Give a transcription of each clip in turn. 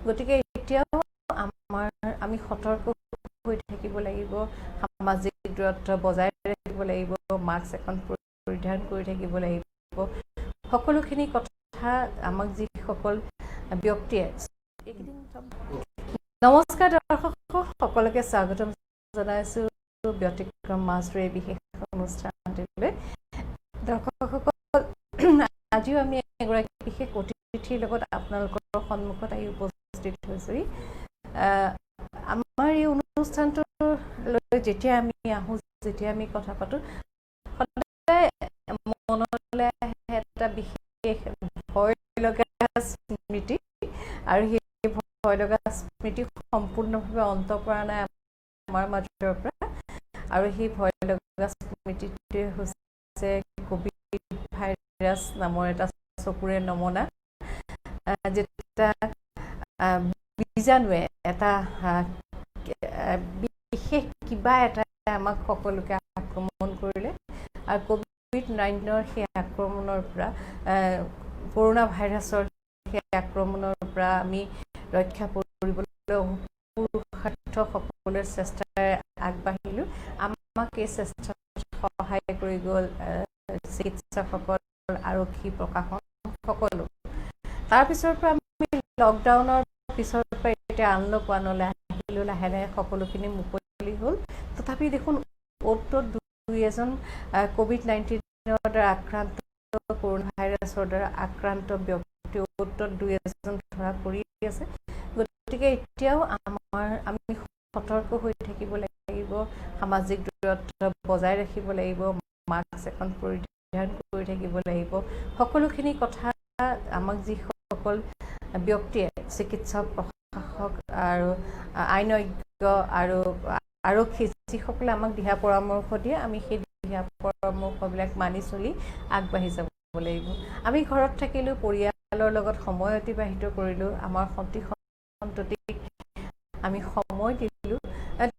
গতিকে এতিয়াও আমি সতৰ্ক হৈ থাকিব লাগিব, সামাজিক দূৰত্ব বজাই ৰাখিব লাগিব, মাস্ক এখন পৰিধান কৰি থাকিব লাগিব। সকলোখিনি কথা আমাক যিসকল ব্যক্তিয়ে নমস্কাৰ দৰ্শক সকলোকে স্বাগতম জনাইছোঁ ব্যতিক্ৰম মাজৰ বিশেষ অনুষ্ঠানটিলৈ। দৰ্শকসকল, আজিও আমি এগৰাকী বিশেষ অতিথিৰ লগত আপোনালোকৰ সন্মুখত আহি উপস্থিত হৈছোঁ। আমাৰ এই অনুষ্ঠানটোলৈ যেতিয়া আমি আহোঁ, যেতিয়া আমি কথা পাতোঁ, সদায় মনলৈ আহে এটা বিশেষ ভয় লগা স্মৃতি, আৰু সেই ভয় লগা স্মৃতি সম্পূৰ্ণভাৱে অন্ত পৰা নাই আমাৰ মাজৰ পৰা। আৰু সেই ভয় লগা স্মৃতিটোৱে হৈছে ক'ভিড ভাইৰাছ নামৰ এটা চকুৰে নমনা যেতিয়া বীজাণুৱে এটা বিশেষ কিবা এটা আমাক সকলোকে আক্ৰমণ কৰিলে। আৰু COVID-19 সেই আক্ৰমণৰ পৰা, কৰোনা ভাইৰাছৰ সেই আক্ৰমণৰ পৰা আমি ৰক্ষা কৰিবলৈ পুৰুষাৰ্থ সকলোৰে চেষ্টাৰে আগবাঢ়িলোঁ। আমাক এই চেষ্টাত সহায় কৰি গ'ল চিকিৎসকসকল, আৰক্ষী, প্ৰশাসন সকলো। তাৰপিছৰ পৰা আমি লকডাউনৰ পিছৰ পৰা এতিয়া আনলক ওৱানলৈ আহিলোঁ। লাহে লাহে সকলোখিনি মুকলি হ'ল। তথাপি দেখোন অ'ত দুই এজন COVID-19 দ্বাৰা আক্ৰান্ত, কৰোনা ভাইৰাছৰ দ্বাৰা আক্ৰান্ত ব্যক্তি অ'ত দুই এজন ধৰা পৰি আছে। গতিকে এতিয়াও আমি সতৰ্ক হৈ থাকিব লাগিব, সামাজিক দূৰত্ব বজাই ৰাখিব লাগিব, মাস্ক এখন পৰিধান কৰি থাকিব লাগিব। সকলোখিনি কথা আমাক যিসকল ব্যক্তিয়ে, চিকিৎসক, প্ৰশাসক আৰু আইনজ্ঞ আৰু আৰক্ষী, যিসকলে আমাক দিহা পৰামৰ্শ দিয়ে, আমি সেই দিহা পৰামৰ্শবিলাক মানি চলি আগবাঢ়ি যাব লাগিব। আমি ঘৰত থাকিলোঁ, পৰিয়ালৰ লগত সময় অতিবাহিত কৰিলোঁ, আমাৰ সন্ততিক আমি সময় দিলোঁ,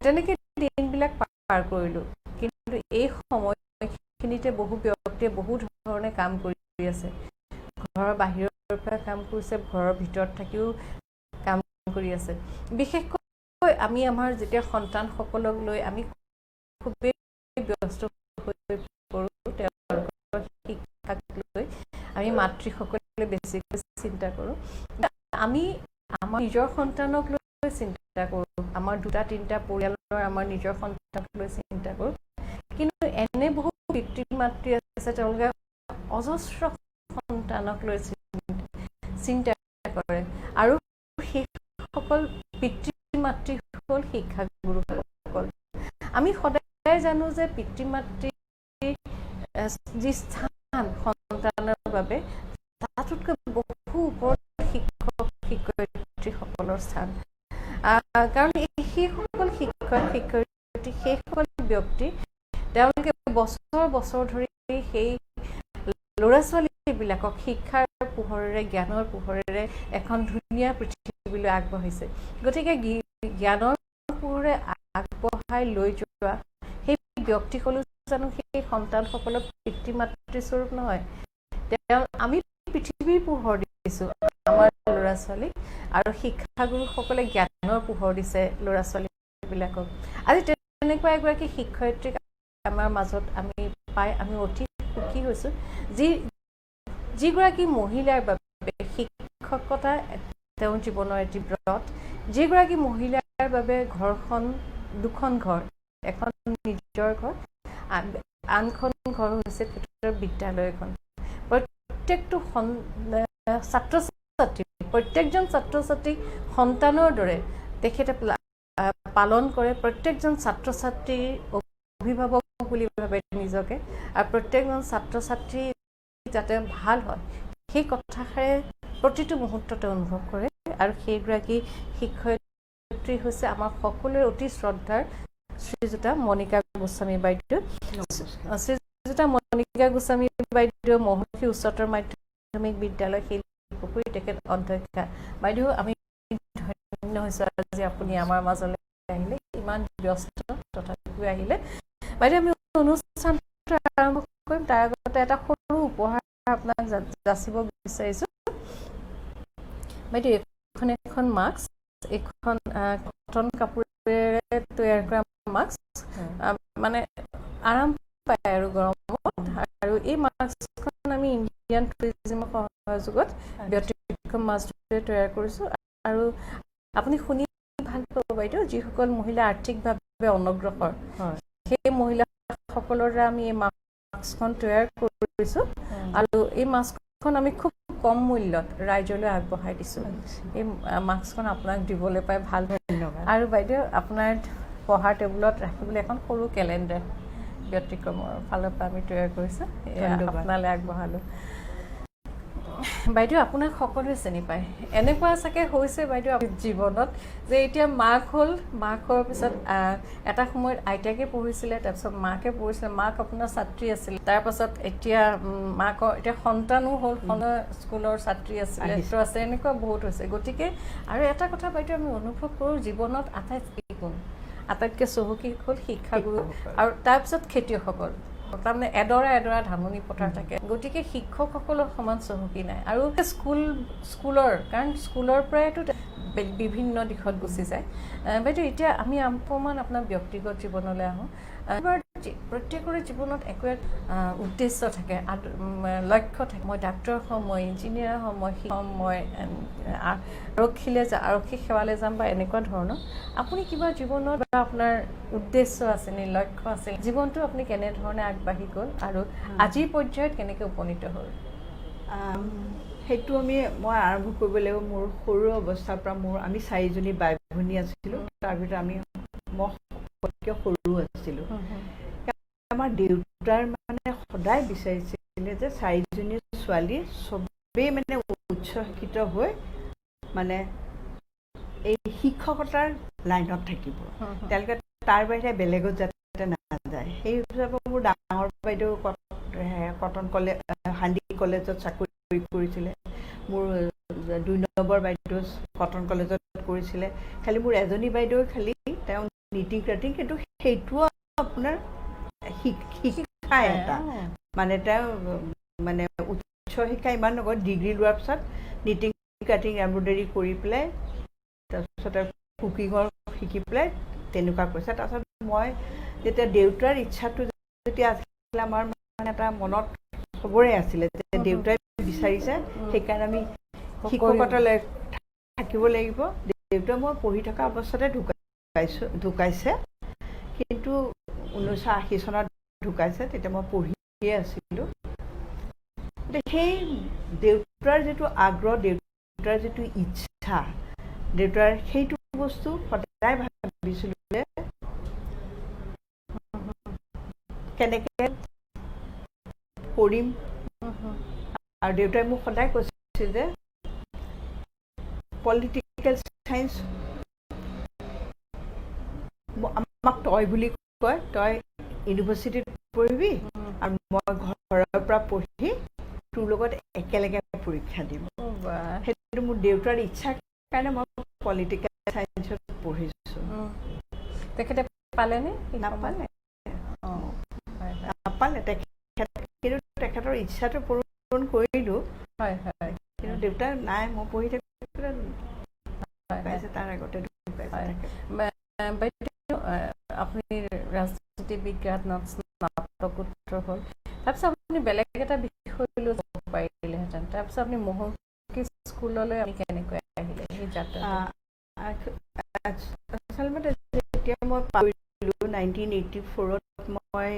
তেনেকৈ দিনবিলাক পাৰ কৰিলোঁ। কিন্তু এই সময়খিনিতে বহু ব্যক্তিয়ে বহু ধৰণে কাম কৰি আছে। ঘৰৰ বাহিৰৰ পৰা কাম কৰিছে, ঘৰৰ ভিতৰত থাকিও কাম কৰি আছে। বিশেষকৈ আমি আমাৰ যেতিয়া সন্তানসকলক লৈ আমি খুবেই ব্যস্ত হৈ পৰোঁ, তেওঁলোকৰ শিক্ষাক লৈ আমি মাতৃসকলে বেছিকৈ চিন্তা কৰোঁ। আমি আমাৰ নিজৰ সন্তানক লৈ চিন্তা কৰোঁ, আমাৰ দুটা তিনিটা পৰিয়ালৰ আমাৰ নিজৰ সন্তানক লৈ চিন্তা কৰোঁ। কিন্তু এনে বহু পিতৃ মাতৃ আছে, তেওঁলোকে অজস্ৰ সন্তানক লৈ চিন্তা কৰে। আৰু সেইসকল পিতৃ মাতৃ হ'ল শিক্ষাগুৰুসকল। আমি সদায় জানো যে পিতৃ মাতৃৰ যি স্থান সন্তানৰ বাবে, তাতোতকৈ বহু ওপৰত শিক্ষক শিক্ষয়িত্ৰীসকলৰ স্থান। কাৰণ সেইসকল শিক্ষক শিক্ষয়িত্ৰী, সেইসকল ব্যক্তি, তেওঁলোকে বছৰ ধৰি সেই ল'ৰা ছোৱালীবিলাকক শিক্ষাৰ পোহৰেৰে, জ্ঞানৰ পোহৰেৰে এখন ধুনীয়া পৃথিৱীলৈ আগবঢ়াইছে। গতিকে জ্ঞানৰ পোহৰে আগবঢ়াই লৈ যোৱা সেই ব্যক্তিসকলো জানো সেই সন্তানসকলক পিতৃ মাতৃ স্বৰূপ নহয়? আমি পৃথিৱীৰ পোহৰ দিছোঁ আমাৰ ল'ৰা ছোৱালীক, আৰু শিক্ষাগুৰুসকলে জ্ঞানৰ পোহৰ দিছে ল'ৰা ছোৱালীবিলাকক। আজি তেনেকুৱা এগৰাকী শিক্ষয়িত্ৰীক আমাৰ মাজত আমি পাই আমি অতি সুখী হৈছোঁ। যিগৰাকী মহিলাৰ বাবে শিক্ষকতা তেওঁৰ জীৱনৰ এটি ব্ৰত, যিগৰাকী মহিলাৰ বাবে ঘৰখন, দুখন ঘৰ, এখন নিজৰ ঘৰ, আনখন ঘৰ হৈছে বিদ্যালয়খন। প্ৰত্যেকটো প্ৰত্যেকজন ছাত্ৰ ছাত্ৰীক সন্তানৰ দৰে তেখেতে পালন কৰে। প্ৰত্যেকজন ছাত্ৰ ছাত্ৰীৰ অভিভাৱক বুলি ভাবে নিজকে, আৰু প্ৰত্যেকজন ছাত্ৰ ছাত্ৰী যাতে ভাল হয় সেই কথাষাৰে প্ৰতিটো মুহূৰ্ততে অনুভৱ কৰে। আৰু সেইগৰাকী শিক্ষয়িত্ৰী হৈছে আমাৰ সকলোৰে অতি শ্ৰদ্ধাৰ শ্ৰীযুতা মণিকা গোস্বামী বাইদেউ। শ্ৰীযুতা মণিকা গোস্বামী বাইদেউ মহৰ্ষি উচ্চতৰ মাধ্যমিক বিদ্যালয় শিলপুখুৰী, তেখেত অধ্যক্ষা। বাইদেউ, আমি ধন্য হৈছোঁ আজি আপুনি আমাৰ মাজলৈ আহিলে, ইমান ব্যস্ত তথাপিও আহিলে। বাইদেউ, আমি অনুষ্ঠানটো আৰম্ভ কৰিম, তাৰ আগতে এটা সৰু উপহাৰ আপোনাক যাচিব বিচাৰিছোঁ। বাইদেউ, এইখন এখন মাস্ক, এইখন কটন কাপোৰেৰে তৈয়াৰ কৰা মাস্ক, মানে আৰাম পায় আৰু গৰমত। আৰু এই মাস্কখন আমি ইণ্ডিয়ান টুৰিজিমৰ সহযোগত ব্যতিক্ৰম মাস্কটোৱে তৈয়াৰ কৰিছোঁ। আৰু আপুনি শুনি ভাল পাব বাইদেউ, যিসকল মহিলা আৰ্থিকভাৱে অনগ্ৰসৰ সেই মহিলাসকলৰ দ্বাৰা আমি এই মাস্কখন তৈয়াৰ কৰিছোঁ। আৰু এই মাস্কখন আমি খুব কম মূল্যত ৰাইজলৈ আগবঢ়াই দিছোঁ। এই মাস্কখন আপোনাক দিবলৈ পাই ভাল। ধন্যবাদ। আৰু বাইদেউ আপোনাৰ পঢ়াৰ টেবুলত ৰাখিবলৈ এখন সৰু কেলেণ্ডাৰ ব্যতিক্ৰমৰ ফালৰ পৰা আমি তৈয়াৰ কৰিছোঁ, আপোনালৈ আগবঢ়ালোঁ। বাইদেউ আপোনাক সকলোৱে চিনি পায়। এনেকুৱা চাগে হৈছে বাইদেউ জীৱনত যে এতিয়া মাক হ'ল, মাক হোৱাৰ পিছত এটা সময়ত আইতাকে পঢ়িছিলে, তাৰপিছত মাকে পঢ়িছিলে, মাক আপোনাৰ ছাত্ৰী আছিল, তাৰপাছত এতিয়া মাকৰ এতিয়া সন্তানো হ'ল, স্কুলৰ ছাত্ৰী আছিলে, আছে, এনেকুৱা বহুত হৈছে। গতিকে আৰু এটা কথা বাইদেউ আমি অনুভৱ কৰোঁ, জীৱনত আটাইতকৈ চহকী হ'ল শিক্ষাগুৰু, আৰু তাৰপিছত খেতিয়কসকল। তাৰমানে এডৰা এডৰা ধাননি পথাৰ থাকে। গতিকে শিক্ষকসকলৰ সমান চহকী নাই। আৰু স্কুলৰ কাৰণ স্কুলৰ পৰাইতো বিভিন্ন দিশত গুচি যায়। বাইদেউ এতিয়া আমি অকণমান আপোনাৰ ব্যক্তিগত জীৱনলৈ আহোঁ। প্ৰত্যেকৰে জীৱনত একো এক উদ্দেশ্য থাকে, লক্ষ্য থাকে। মই ডাক্তৰ হ'ম, মই ইঞ্জিনিয়াৰ হ'ম, মই আৰক্ষী সেৱালৈ যাম বা এনেকুৱা ধৰণৰ। আপুনি কিবা জীৱনত বা আপোনাৰ উদ্দেশ্য আছে নে, লক্ষ্য আছে? জীৱনটো আপুনি কেনেধৰণে আগবাঢ়ি গ'ল আৰু আজিৰ পৰ্যায়ত কেনেকৈ উপনীত হ'ল? সেইটো মই আৰম্ভ কৰিব লাগিব মোৰ সৰু অৱস্থাৰ পৰা। আমি 4জনী বাই ভনী আছিলোঁ, তাৰ ভিতৰত মই সবতকৈ সৰু আছিলোঁ। আমাৰ দেউতাৰ মানে সদায় বিচাৰিছিলে যে 4জনী ছোৱালী চবেই মানে উচ্চ শিক্ষিত হৈ মানে এই শিক্ষকতাৰ লাইনত থাকিব, তেওঁলোকে তাৰ বাহিৰে বেলেগত যাতে নাযায়। সেই হিচাপে মোৰ ডাঙৰ বাইদেউ কটন কলেজ হান্দি কলেজত চাকৰি কৰিছিলে, মোৰ 2 নম্বৰ বাইদেউ কটন কলেজত কৰিছিলে। খালি মোৰ এজনী বাইদেউ তেওঁ নীতি ক্ৰাটিং, কিন্তু সেইটোও আপোনাৰ শিক্ষা এটা, মানে তেওঁ মানে উচ্চ শিক্ষা ইমান নকয়, ডিগ্ৰী লোৱাৰ পিছত নীতি কাটিং এম্ব্ৰইডাৰী কৰি পেলাই তাৰপিছত কুকিঙৰ শিকি পেলাই তেনেকুৱা কৰিছে। তাৰপিছত মই যেতিয়া দেউতাৰ ইচ্ছাটো যেতিয়া আছিলে, আমাৰ মানে এটা মনত চবৰে আছিলে যে দেউতাই বিচাৰিছে, সেইকাৰণে আমি শিক্ষকতালৈ থাকিব লাগিব। দেউতাই মই পঢ়ি থকা অৱস্থাতে ঢুকাইছে, কিন্তু 1980 চনত ঢুকাইছে, তেতিয়া মই পঢ়িয়ে আছিলোঁ। সেই দেউতাৰ যিটো আগ্ৰহ, দেউতাৰ যিটো ইচ্ছা, দেউতাৰ সেইটো বস্তু সদায় ভাবিছিলোঁ যে কেনেকৈ কৰিম। আৰু দেউতাই মোক সদায় কৈছিল যে পলিটিকেল চায়েন্স আমাক তই বুলি কয়, তই ইউনিভাৰ্চিটিত পঢ়িবি আৰু মই ঘৰৰ পৰা পঢ়ি তোৰ লগত একেলগে পৰীক্ষা দিম। সেইটো মোৰ দেউতাৰ ইচ্ছাৰ কাৰণে মই পলিটিকেল চায়েন্সত পঢ়িছোঁ। তেখেতে পালেনে? নাপালে। কিন্তু তেখেতৰ ইচ্ছাটো পূৰণ কৰিলোঁ। কিন্তু দেউতা নাই, মই পঢ়ি থাকোঁতে ঢুকাইছে, তাৰ আগতে ঢুকাইছে। আপুনি ৰাজনীতি বিজ্ঞানত স্নাতকোত্তৰ হ'ল, তাৰপিছত আপুনি বেলেগ এটা বিষয় লৈ যাব পাৰিলেহেঁতেন। তাৰপিছত আপুনি মহৰ্ষি স্কুললৈ কেনেকৈ আহিলে সেই যাত্ৰা? আচলতে যেতিয়া মই কৰিলোঁ 1984ত মই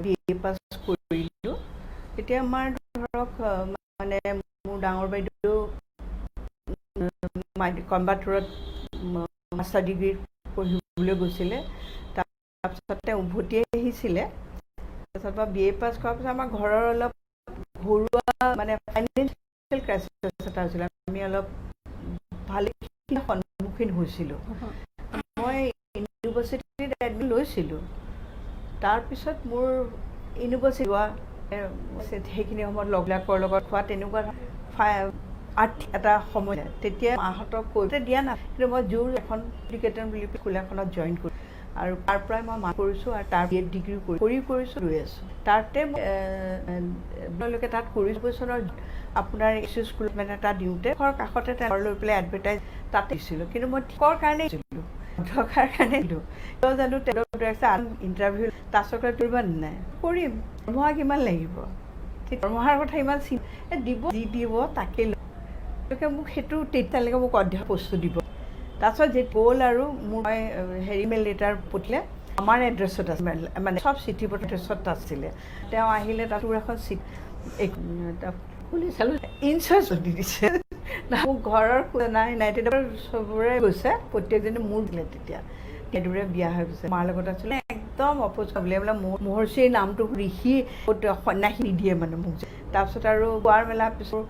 BA পাছ কৰিলোঁ, তেতিয়া আমাৰ ধৰক মানে মোৰ ডাঙৰ বাইদেউ কইম্বাটুৰত মাষ্টাৰ ডিগ্ৰী পঢ়িবলৈ গৈছিলে। তাৰপিছত তেওঁ উভতি আহিছিলে। তাৰপিছত মই BA পাছ কৰাৰ পিছত আমাৰ ঘৰৰ অলপ ঘৰুৱা মানে ফাইনেন্সিয়েল ক্ৰাইচিছ এটা হৈছিলে, আমি অলপ ভালেখিনি সন্মুখীন হৈছিলোঁ। মই ইউনিভাৰ্চিটিত এডমিশ্যন লৈছিলোঁ। তাৰপিছত মোৰ ইউনিভাৰ্চিটি হোৱা সেইখিনি সময়ত লগবিলাকৰ লগত খোৱা তেনেকুৱা আৰ্থিক এটা সময়, তেতিয়া মাহঁতক কৈ দিয়া নাই, কিন্তু মই জোৰ এখন এডুকেটন বুলি স্কুল এখনত জইন কৰিলোঁ। আৰু তাৰ পৰাই মই কৰিছোঁ, আৰু তাৰ BA ডিগ্ৰী কৰিছোঁ লৈ আছোঁ। তাতে তাত 40 বছৰৰ আপোনাৰ এছু স্কুল মানে এটা দিওঁতে ঘৰ কাষতে তেওঁ লৈ পেলাই এডভাৰটাইজ তাতে দিছিলোঁ, কিন্তু মই ঠিকৰ কাৰণে দিছিলোঁ, দৰকাৰ কাৰণে দিলোঁ। তেওঁ জানো তেওঁ ইণ্টাৰভিউ তাৰপিছত কৰিব নাই, কৰিম, দৰমহা কিমান লাগিব, দৰমহাৰ কথা ইমান দিব যি দিব তাকে তেওঁলোকে মোক সেইটো তেতিয়ালৈকে মোক অধ্যয়ন বস্তু দিব। তাৰপিছত যে গ'ল আৰু মোৰ মেইল লেটাৰ পঠিয়ালে, আমাৰ এড্ৰেছত আছে মানে চব চিঠি পত্ৰ এড্ৰেছত আছিলে। তেওঁ আহিলে তাত এখন খুলি চালোঁ, ইনচাৰ্জ দি দিছে। মোক ঘৰৰ নাই তেতিয়া চবৰে গৈছে, প্ৰত্যেকজনে মোৰ দিলে। তেতিয়া সেইদৰে বিয়া হৈ গৈছে, মাৰ লগত আছিলে একদম অপোজ বোলে মহৰ্ষিৰ নামটো ঋষি সন্যাসী নিদিয়ে মানে মোক। তাৰপিছত আৰু কোৱাৰ মেলাৰ পিছত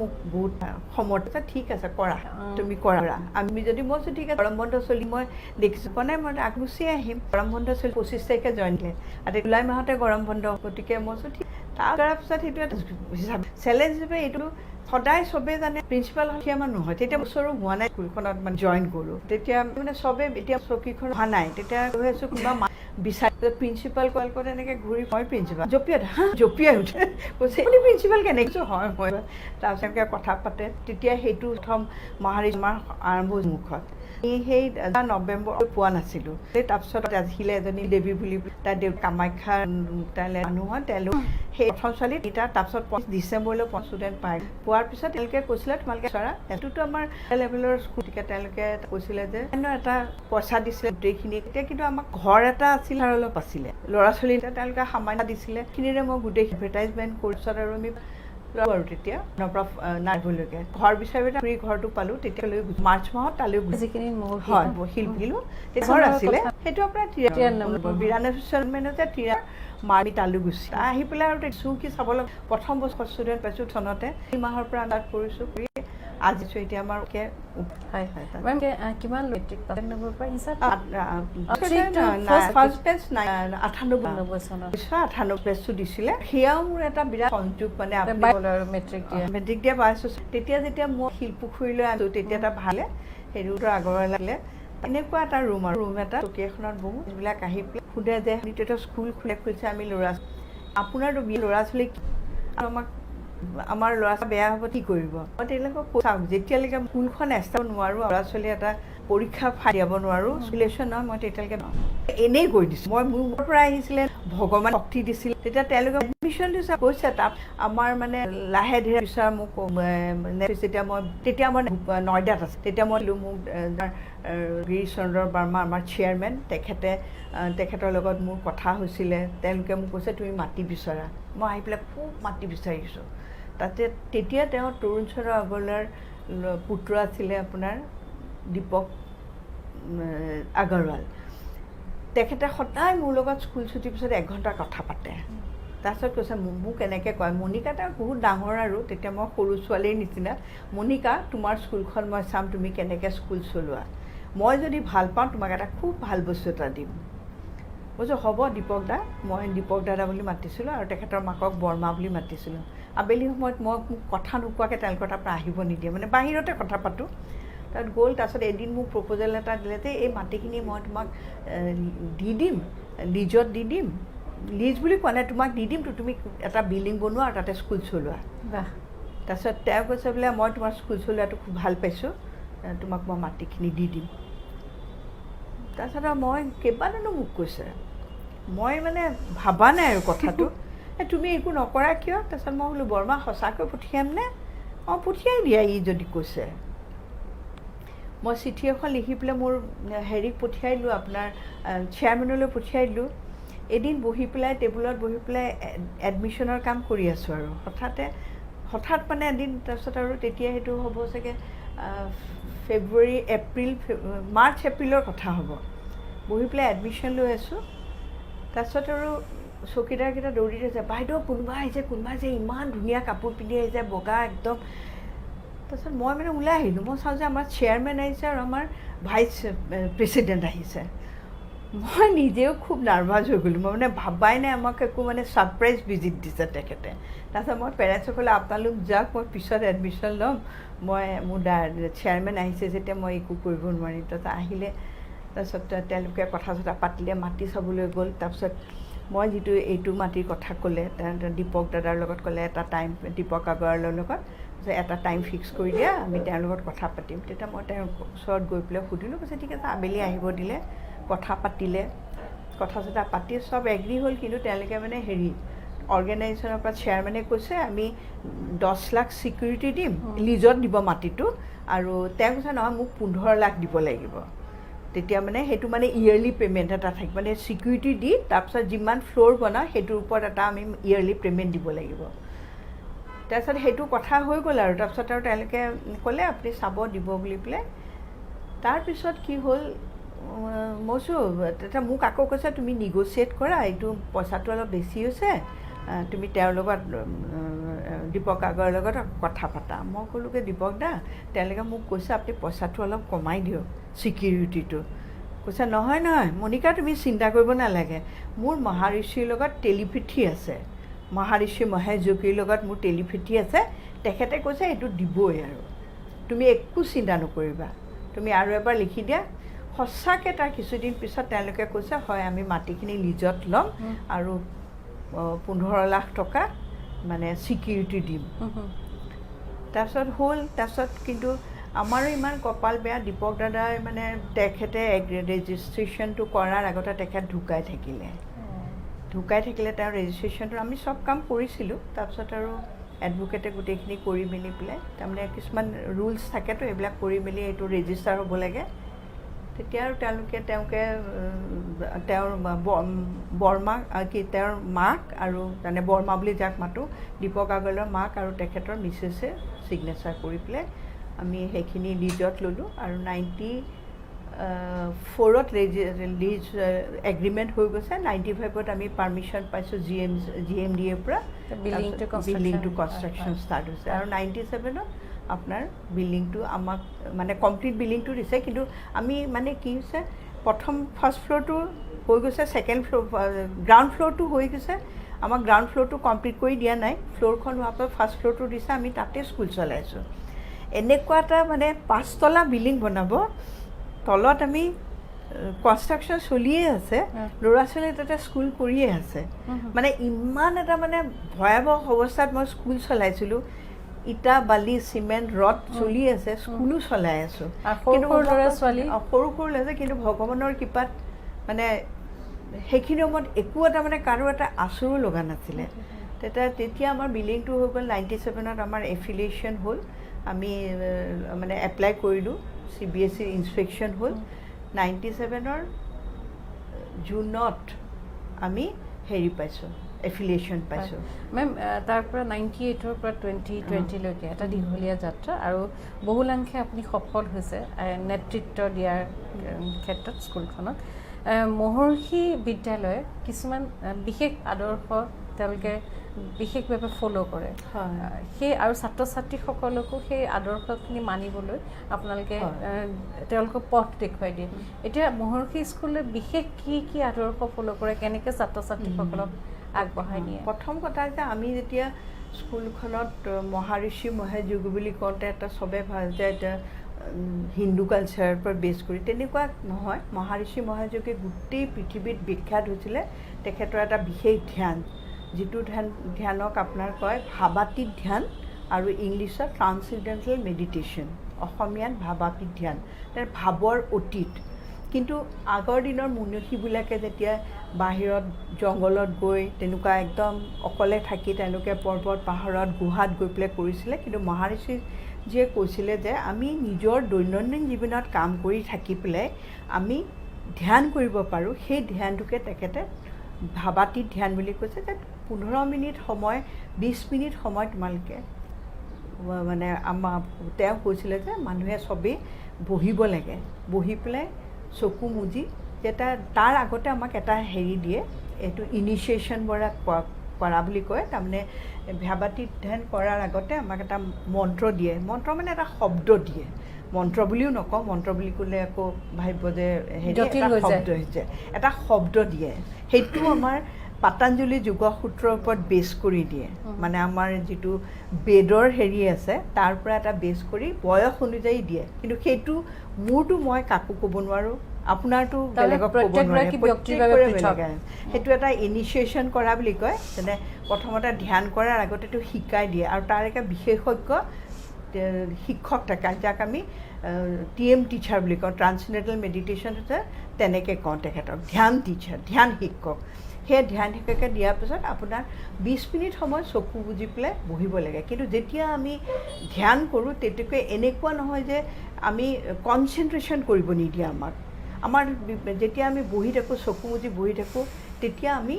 মোক বহুত সমৰ্থ, ঠিক আছে কৰা, তুমি কৰা। আমি যদি মই কৈছোঁ ঠিক আছে, গৰম বন্ধ চলি মই দেখিছোঁ পোৱা নাই, মই আগগুচি আহিম। গৰম বন্ধ চলি 25 তাৰিখে জইন দিলে, আৰু জুলাই মাহতে গৰম বন্ধ, গতিকে মই কৈছোঁ ঠিক। তাৰপিছত সেইটো এটা হিচাপ চেলেঞ্জ হিচাপে এইটো সদায় চবেই জানে প্ৰিন্সিপাল আমাৰ নহয়। তেতিয়া বছৰো হোৱা নাই স্কুলখনত মানে জইন কৰোঁ, তেতিয়া মানে চবেই এতিয়া চকীখন হোৱা নাই, তেতিয়া হৈ আছোঁ কোনোবা বিচাৰি প্ৰিন্সিপাল কল কৰে এনেকৈ ঘূৰি, মই প্ৰিন্সিপাল জঁপিয়াই উঠে, কৈছে আপুনি প্ৰিন্সিপাল কেনেকৈ? হয় মই। তাৰপিছত এনেকৈ কথা পাতে, তেতিয়া সেইটো প্ৰথম মহাৰি আমাৰ আৰম্ভ মুখত। সেই নৱেম্বৰ পোৱা নাছিলোঁ। তাৰপিছত আহিলে এজনী দেৱী বুলি, তাই কামাখ্যা তাইলৈ মানুহ হয়, তেওঁলোক সেই প্ৰথম ছোৱালী তিনিটা। তাৰপিছত 25 ডিচেম্বৰলৈ ষ্টুডেণ্ট পায়। পোৱাৰ পিছত তেওঁলোকে কৈছিলে তোমালোকে চৰা এইটোতো আমাৰ লেভেলৰ স্কুল, তেওঁলোকে কৈছিলে যে এটা পইচা দিছিলে গোটেইখিনি। তেতিয়া কিন্তু আমাৰ ঘৰ এটা আছিল আৰু অলপ আছিলে, ল'ৰা ছোৱালী তেওঁলোকে সামান্য দিছিলে, সেইখিনিৰে মই গোটেই এডভাৰটাইজমেণ্ট কৰিছত আৰু আমি আৰু তেতিয়া নাইবলৈকে ঘৰ বিচাৰি ফ্ৰী ঘৰটো পালোঁ। তেতিয়ালৈ মাৰ্চ মাহত তালৈ যিখিনি হয় শিল্পীলোঁ ঘৰ আছিলে, সেইটো আপোনাৰ 92 চনতে মাৰি তালৈ গুচি আহি পেলাই আৰু দেখছোঁ কি চাবলৈ প্ৰথম বছৰ ষ্টুডেণ্ট পাইছোঁ চনতে। এই মাহৰ পৰা আন্দাজ কৰিছোঁ কৰি আজিছোঁ এতিয়া আমাৰ কিমান মেট্ৰিক পৰা হিচাপ 98 পেজটো দিছিলে। সেয়াও মোৰ এটা বিৰাট সংযোগ, মানে মেট্ৰিক দিয়া পাইছোঁ। তেতিয়া যেতিয়া মই শিলপুখুৰীলৈ আছোঁ, তেতিয়া এটা ভালে সেইটো আগৰ লাগিলে এনেকুৱা এটা ৰুম আৰু ৰুম এটা চকী এখনত বহু এইবিলাক আহি পেলাই সোধে যে তেতিয়া স্কুল খুলিছে, আমি আপোনাৰতো ল'ৰা ছোৱালীক আমাক আমাৰ ল'ৰা ছোৱালী বেয়া হ'ব কি কৰিব? মই তেওঁলোকক চাওক যেতিয়ালৈকে স্কুলখন এষ্টাব নোৱাৰোঁ, ল'ৰা ছোৱালী এটা পৰীক্ষা দিয়াব নোৱাৰোঁ, চিলেকশ্যন নহয়, মই তেতিয়ালৈকে এনেই কৈ দিছোঁ। মই মোৰ পৰা আহিছিলে ভগৱান শক্তি দিছিল, তেতিয়া তেওঁলোকে এডমিশ্যন দিছে কৈছে। তাত আমাৰ মানে লাহে ধীৰে পিছত মোক তেতিয়া মই নয়দাত আছে, তেতিয়া মই মোক গিৰীশ চন্দ্ৰ বাৰ্মা আমাৰ চেয়াৰমেন, তেখেতৰ লগত মোৰ কথা হৈছিলে। তেওঁলোকে মোক কৈছে তুমি মাটি বিচৰা। মই আহি পেলাই খুব মাটি বিচাৰিছোঁ তাতে। তেতিয়া তেওঁ তৰুণ চন্দ্ৰ আগৰৱালাৰ পুত্ৰ আছিলে আপোনাৰ দীপক আগৰৱাল। তেখেতে সদায় মোৰ লগত স্কুল ছুটিৰ পিছত 1 ঘণ্টা কথা পাতে। তাৰপিছত কৈছে মোক এনেকৈ কয়, মণিকা তেওঁ বহুত ডাঙৰ আৰু তেতিয়া মই সৰু ছোৱালীৰ নিচিনা, মণিকা তোমাৰ স্কুলখন মই চাম, তুমি কেনেকৈ স্কুল চলোৱা, মই যদি ভাল পাওঁ তোমাক এটা খুব ভাল বস্তু এটা দিম। কৈছোঁ হ'ব দীপক দা। মই দীপক দাদা বুলি মাতিছিলোঁ আৰু তেখেতৰ মাকক বৰ্মা বুলি মাতিছিলোঁ। আবেলি সময়ত মোক কথা নোকোৱাকৈ তেওঁলোকৰ তাৰপৰা আহিব নিদিয়ে, মানে বাহিৰতে কথা পাতোঁ। তাত গ'ল। তাৰপিছত এদিন মোক প্ৰপ'জেল এটা দিলে যে এই মাটিখিনি মই তোমাক দি দিম, লিজত দি দিম, লিজ বুলি কোৱা নাই, তোমাক দি দিম, তুমি এটা বিল্ডিং বনোৱা আৰু তাতে স্কুল চলোৱা। তাৰপিছত তেওঁ কৈছে বোলে মই তোমাৰ স্কুল চলোৱাটো খুব ভাল পাইছোঁ, তোমাক মই মাটিখিনি দি দিম। তাৰপিছত আৰু মই কেইবাদিনো মোক কৈছে, মই মানে ভাবা নাই আৰু কথাটো, তুমি একো নকৰা কিয়? তাৰপিছত মই বোলো বৰ্মা সঁচাকৈ পঠিয়াম নে? অঁ পঠিয়াই দিয়া ই যদি কৈছে। মই চিঠি এখন লিখি পেলাই মোৰ হেৰিক পঠিয়াই দিলোঁ, আপোনাৰ চেয়াৰমেনলৈ পঠিয়াই দিলোঁ। এদিন বহি পেলাই টেবুলত বহি পেলাই এডমিশ্যনৰ কাম কৰি আছোঁ আৰু হঠাৎ মানে এদিন। তাৰপিছত আৰু তেতিয়া সেইটো হ'ব চাগে মাৰ্চ এপ্ৰিলৰ কথা হ'ব। বহি পেলাই এডমিশ্যন লৈ আছোঁ। তাৰপিছত আৰু চকীদাৰকেইটা দৌৰি আছে, বাইদেউ কোনোবা আহিছে ইমান ধুনীয়া কাপোৰ পিন্ধি আহিছে, বগা একদম। তাৰপিছত মই মানে ওলাই আহিলোঁ। মই চাওঁ যে আমাৰ চেয়াৰমেন আহিছে আৰু আমাৰ ভাইচ প্ৰেচিডেণ্ট আহিছে। মই নিজেও খুব নাৰ্ভাছ হৈ গ'লোঁ। মই মানে ভাবাই নাই আমাক একো মানে ছাৰপ্ৰাইজ ভিজিট দিছে তেখেতে। তাৰপিছত মই পেৰেণ্টছক ক'লে আপোনালোক যাওক, মই পিছত এডমিশ্যন ল'ম, মোৰ চেয়াৰমেন আহিছে যেতিয়া মই একো কৰিব নোৱাৰিম। তাৰপিছত আহিলে, তাৰপিছত তেওঁলোকে কথা চথা পাতিলে, মাতি চাবলৈ গ'ল। তাৰপিছত মই যিটো এইটো মাটিৰ কথা ক'লে দীপক দাদাৰ লগত ক'লে এটা টাইম দীপক আগৰৱালৰ লগত যে এটা টাইম ফিক্স কৰি দিয়া আমি তেওঁৰ লগত কথা পাতিম তেতিয়া মই তেওঁৰ ওচৰত গৈ পেলাই সুধিলোঁ কৈছে ঠিক আছে আবেলি আহিব দিলে কথা পাতিলে কথা চথা পাতি চব এগ্ৰী হ'ল কিন্তু তেওঁলোকে মানে হেৰি অৰ্গেনাইজেশ্যনৰ পৰা চেয়াৰমেনে কৈছে আমি 10 লাখ ছিকিউৰিটি দিম লিজত দিব মাটিটো আৰু তেওঁ কৈছে নহয় মোক 15 লাখ দিব লাগিব তেতিয়া মানে সেইটো মানে ইয়াৰলি পে'মেণ্ট এটা থাকে মানে ছিকিউৰিটি দি তাৰপিছত যিমান ফ্ল'ৰ বনাওঁ সেইটোৰ ওপৰত এটা আমি ইয়াৰলি পে'মেণ্ট দিব লাগিব তাৰপিছত সেইটো কথা হৈ গ'ল আৰু তাৰপিছত আৰু তেওঁলোকে ক'লে আপুনি চাব দিব বুলি পেলাই তাৰপিছত কি হ'ল মই কৈছোঁ তেতিয়া মোক আকৌ কৈছে তুমি নিগচিয়েট কৰা এইটো পইচাটো অলপ বেছি হৈছে তুমি তেওঁৰ লগত দীপক আগৰ লগত কথা পাতা মই ক'লোঁগৈ দীপক দা তেওঁলোকে মোক কৈছে আপুনি পইচাটো অলপ কমাই দিয়ক ছিকিউৰিটিটো কৈছে নহয় নহয় মণিকা তুমি চিন্তা কৰিব নালাগে মোৰ মহাৰিষিৰ লগত টেলিপেথি আছে মহাৰিষি মহেশ যোগীৰ লগত মোৰ টেলিপেথি আছে তেখেতে কৈছে এইটো দিবই আৰু তুমি একো চিন্তা নকৰিবা তুমি আৰু এবাৰ লিখি দিয়া সঁচাকৈ তাৰ কিছুদিন পিছত তেওঁলোকে কৈছে হয় আমি মাটিখিনি লিজত ল'ম আৰু 15 লাখ টকা মানে ছিকিউৰিটি দিম তাৰপিছত হ'ল তাৰপিছত কিন্তু আমাৰো ইমান কপাল বেয়া দীপক দাদাই মানে তেখেতে ৰেজিষ্ট্ৰেশ্যনটো কৰাৰ আগতে তেখেত ঢুকাই থাকিলে তেওঁৰ ৰেজিষ্ট্ৰেশ্যনটো আমি চব কাম কৰিছিলোঁ তাৰপিছত আৰু এডভকেটে গোটেইখিনি কৰি মেলি পেলাই তাৰমানে কিছুমান ৰুলছ থাকেতো এইবিলাক কৰি মেলি এইটো ৰেজিষ্টাৰ হ'ব লাগে তেতিয়া আৰু তেওঁলোকে তেওঁৰ বৰমা কি তেওঁৰ মাক আৰু মানে বৰমা বুলি যাক মাতোঁ দীপক আগৰৱালৰ মাক আৰু তেখেতৰ মিছেছে ছিগনেচাৰ কৰি পেলাই আমি সেইখিনি লিজত ল'লোঁ আৰু 94ত লিজ এগ্ৰিমেণ্ট হৈ গৈছে 95ত আমি পাৰ্মিশ্যন পাইছোঁ GMDAৰ পৰা বিল্ডিং টু কনষ্ট্ৰাকশ্যন ষ্টাৰ্ট হৈছে আৰু 97ত আপোনাৰ বিল্ডিংটো আমাক মানে কমপ্লিট বিল্ডিংটো দিছে কিন্তু আমি মানে কি হৈছে প্ৰথম ফাৰ্ষ্ট ফ্ল'ৰটো হৈ গৈছে ছেকেণ্ড ফ্ল'ৰ গ্ৰাউণ্ড ফ্ল'ৰটো হৈ গৈছে আমাক গ্ৰাউণ্ড ফ্ল'ৰটো কমপ্লিট কৰি দিয়া নাই ফ্ল'ৰখন হোৱাৰ পৰা ফাৰ্ষ্ট ফ্ল'ৰটো দিছে আমি তাতে স্কুল চলাইছোঁ এনেকুৱা এটা মানে 5 তলা বিল্ডিং বনাব তলত আমি কনষ্ট্ৰাকশ্যন চলিয়ে আছে ল'ৰা ছোৱালী তাতে স্কুল কৰিয়ে আছে মানে ইমান এটা মানে ভয়াৱহ অৱস্থাত মই স্কুল চলাইছিলোঁ ইটা বালি চিমেণ্ট ৰড চলি আছে স্কুলো চলাই আছোঁ কিন্তু সৰু ল'ৰা কিন্তু ভগৱানৰ কৃপাত মানে সেইখিনি সময়ত একো এটা মানে কাৰো এটা আচৰো লগা নাছিলে তেতিয়া আমাৰ বিল্ডিংটো হৈ গ'ল 97ত আমাৰ এফিলিয়েশ্যন হ'ল আমি মানে এপ্লাই কৰিলোঁ CBSE ইনস্পেকশ্যন হ'ল 97ৰ জুনত আমি হেৰি পাইছোঁ এফিলিয়েশ্যন পাইছোঁ মেম তাৰ পৰা 98ৰ পৰা 2020লৈকে এটা দীঘলীয়া যাত্ৰা আৰু বহুলাংশে আপুনি সফল হৈছে নেতৃত্ব দিয়াৰ ক্ষেত্ৰত স্কুলখনত মহৰ্ষি বিদ্যালয়ে কিছুমান বিশেষ আদৰ্শ তেওঁলোকে বিশেষভাৱে ফ'ল' কৰে সেই আৰু ছাত্ৰ ছাত্ৰীসকলকো সেই আদৰ্শখিনি মানিবলৈ আপোনালোকে তেওঁলোকক পথ দেখুৱাই দিয়ে এতিয়া মহৰ্ষি স্কুলে বিশেষ কি আদৰ্শ ফ'ল' কৰে কেনেকৈ ছাত্ৰ ছাত্ৰীসকলক আগবঢ়াই নিয়ে প্ৰথম কথা যে আমি যেতিয়া স্কুলখনত মহাৰিষি মহেশ যোগী বুলি কওঁতে এটা চবে ভাল যে এটা হিন্দু কালচাৰৰ পৰা বেছ কৰি তেনেকুৱা নহয় মহাৰিষি মহেশ যোগী গোটেই পৃথিৱীত বিখ্যাত হৈছিলে তেখেতৰ এটা বিশেষ ধ্যান যিটো ধ্যানক আপোনাৰ কয় ভাবাতীত ধ্যান আৰু ইংলিছত ট্ৰান্সেণ্ডেণ্টেল মেডিটেশ্যন অসমীয়াত ভাবাতীত ধ্যান ভাৱৰ অতীত কিন্তু আগৰ দিনৰ মনীষীবিলাকে যেতিয়া বাহিৰত জংঘলত গৈ তেনেকুৱা একদম অকলে থাকি তেওঁলোকে পৰ্বত পাহাৰত গুহাত গৈ পেলাই কৰিছিলে কিন্তু মহাৰিষিজীয়ে কৈছিলে যে আমি নিজৰ দৈনন্দিন জীৱনত কাম কৰি থাকি পেলাই আমি ধ্যান কৰিব পাৰোঁ সেই ধ্যানটোকে তেখেতে ভাবাতীত ধ্যান বুলি কৈছে যে 15 মিনিট সময় 20 মিনিট সময় তোমালোকে মানে তেওঁ কৈছিলে যে মানুহে চবেই বহিব লাগে বহি পেলাই চকু মুজি যেটা তাৰ আগতে আমাক এটা হেৰি দিয়ে এইটো ইনিচিয়েশ্যন কৰা বুলি কয় তাৰমানে ভাবাতীত ধ্যান কৰাৰ আগতে আমাক এটা মন্ত্ৰ দিয়ে মন্ত্ৰ মানে এটা শব্দ দিয়ে মন্ত্ৰ বুলিও নকওঁ মন্ত্ৰ বুলি ক'লে আকৌ ভাবিব যে হেৰি শব্দ হৈছে এটা শব্দ দিয়ে সেইটো আমাৰ পাতঞ্জলি যোগসূত্ৰৰ ওপৰত বেছ কৰি দিয়ে মানে আমাৰ যিটো বেদৰ হেৰি আছে তাৰ পৰা এটা বেছ কৰি বয়স অনুযায়ী দিয়ে কিন্তু সেইটো মোৰতো মই কাকো ক'ব নোৱাৰোঁ আপোনাৰটো বেলেগক ক'ব নোৱাৰে, প্ৰত্যেকৰে বেলেগ। সেইটো এটা ইনিচিয়েশ্যন কৰা বুলি কয়, যেনে প্ৰথমতে ধ্যান কৰাৰ আগতেতো শিকাই দিয়ে, আৰু তাৰ এটা বিশেষজ্ঞ শিক্ষক থাকে, যাক আমি TM টিচাৰ বুলি কওঁ, ট্ৰান্সেণ্ডেণ্টেল মেডিটেশ্যন তেনেকৈ কওঁ তেখেতক, ধ্যান টিচাৰ, ধ্যান শিক্ষক। সেই ধ্যান শিক্ষকে দিয়াৰ পিছত আপোনাৰ 20 মিনিট সময় চকু বুজি পেলাই বহিব লাগে। কিন্তু যেতিয়া আমি ধ্যান কৰোঁ তেতিয়াকৈ এনেকুৱা নহয় যে আমি কনচেনট্ৰেশ্যন কৰিব নিদিয়ে আমাৰ যেতিয়া আমি বহি থাকোঁ, চকু মুজি বহি থাকোঁ, তেতিয়া আমি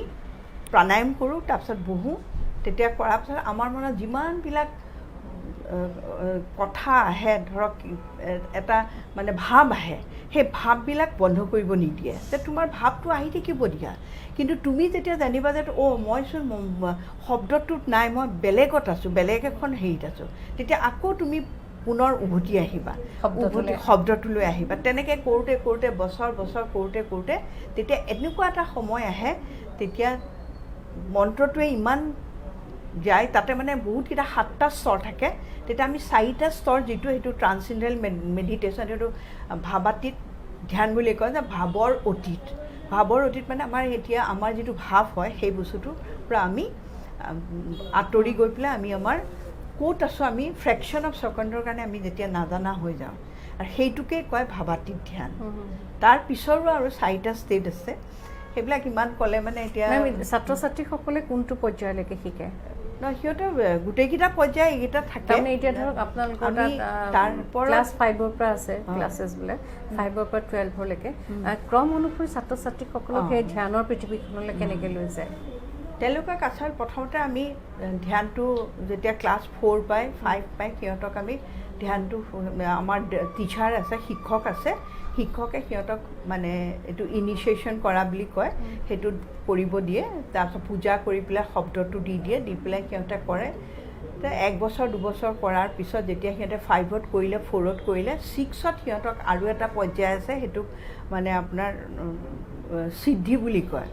প্ৰাণায়াম কৰোঁ, তাৰপিছত বহোঁ। তেতিয়া কৰাৰ পিছত আমাৰ মনত যিমানবিলাক কথা আহে, ধৰক এটা মানে ভাৱ আহে, সেই ভাৱবিলাক বন্ধ কৰিব নিদিয়ে, যে তোমাৰ ভাৱটো আহি থাকিব দিয়া। কিন্তু তুমি যেতিয়া জানিবা যে মইচোন শব্দটোত নাই, মই বেলেগত আছোঁ, বেলেগ এখন হেৰিত আছোঁ, তেতিয়া আকৌ তুমি পুনৰ উভতি আহিবা, শব্দটোলৈ আহিবা। তেনেকৈ কৰোঁতে কৰোঁতে বছৰ কৰোঁতে কৰোঁতে তেতিয়া এনেকুৱা এটা সময় আহে, তেতিয়া মন্ত্ৰটোৱে ইমান যায়, তাতে মানে বহুতকেইটা 7টা স্তৰ থাকে। তেতিয়া আমি 4টা স্তৰ, যিটো সেইটো ট্ৰান্সেণ্ডেণ্টেল মেডিটেশ্যন, সেইটো ভাৱাতীত ধ্যান বুলি কয়, যে ভাৱৰ অতীত। ভাৱৰ অতীত মানে এতিয়া আমাৰ যিটো ভাৱ হয়, সেই বস্তুটোৰ পৰা আমি আঁতৰি গৈ পেলাই আমি আমাৰ ক'ত আছোঁ, আমি ফ্ৰেকশ্যন অফ ছেকেণ্ডৰ কাৰণে আমি যেতিয়া নাজানা হৈ যাওঁ, আৰু সেইটোকে কয় ভাৱাতীত ধ্যান। তাৰ পিছৰো আৰু 4টা ষ্টেট আছে, সেইবিলাক ইমান ক'লে মানে এতিয়া ছাত্ৰ ছাত্ৰীসকলে কোনটো পৰ্যায়লৈকে শিকে? সিহঁতে গোটেইকেইটা পৰ্যায় এইকেইটা থাকে। এতিয়া ধৰক আপোনালোকৰ তাত ক্লাছ 5ৰ পৰা আছে ক্লাছেছ বোলে, 5ৰ পৰা 12লৈকে ক্ৰম অনুসৰি ছাত্ৰ ছাত্ৰীসকলক সেই ধ্যানৰ পৃথিৱীখনলৈ কেনেকৈ লৈ যায়? তেওঁলোকক আচলতে প্ৰথমতে আমি ধ্যানটো যেতিয়া ক্লাছ 4 পায়, 5 পায়, সিহঁতক আমি ধ্যানটো, আমাৰ টিচাৰ আছে, শিক্ষক আছে, শিক্ষকে সিহঁতক মানে এইটো ইনিচিয়েশ্যন কৰা বুলি কয়, সেইটো কৰিব দিয়ে। তাৰপিছত পূজা কৰি পেলাই শব্দটো দি দিয়ে, দি পেলাই সিহঁতে কৰে। 1 বছৰ 2 বছৰ কৰাৰ পিছত যেতিয়া সিহঁতে 5ত কৰিলে, 4ত কৰিলে, 6ত সিহঁতক আৰু এটা পৰ্যায় আছে, সেইটোক মানে আপোনাৰ সিদ্ধি বুলি কয়,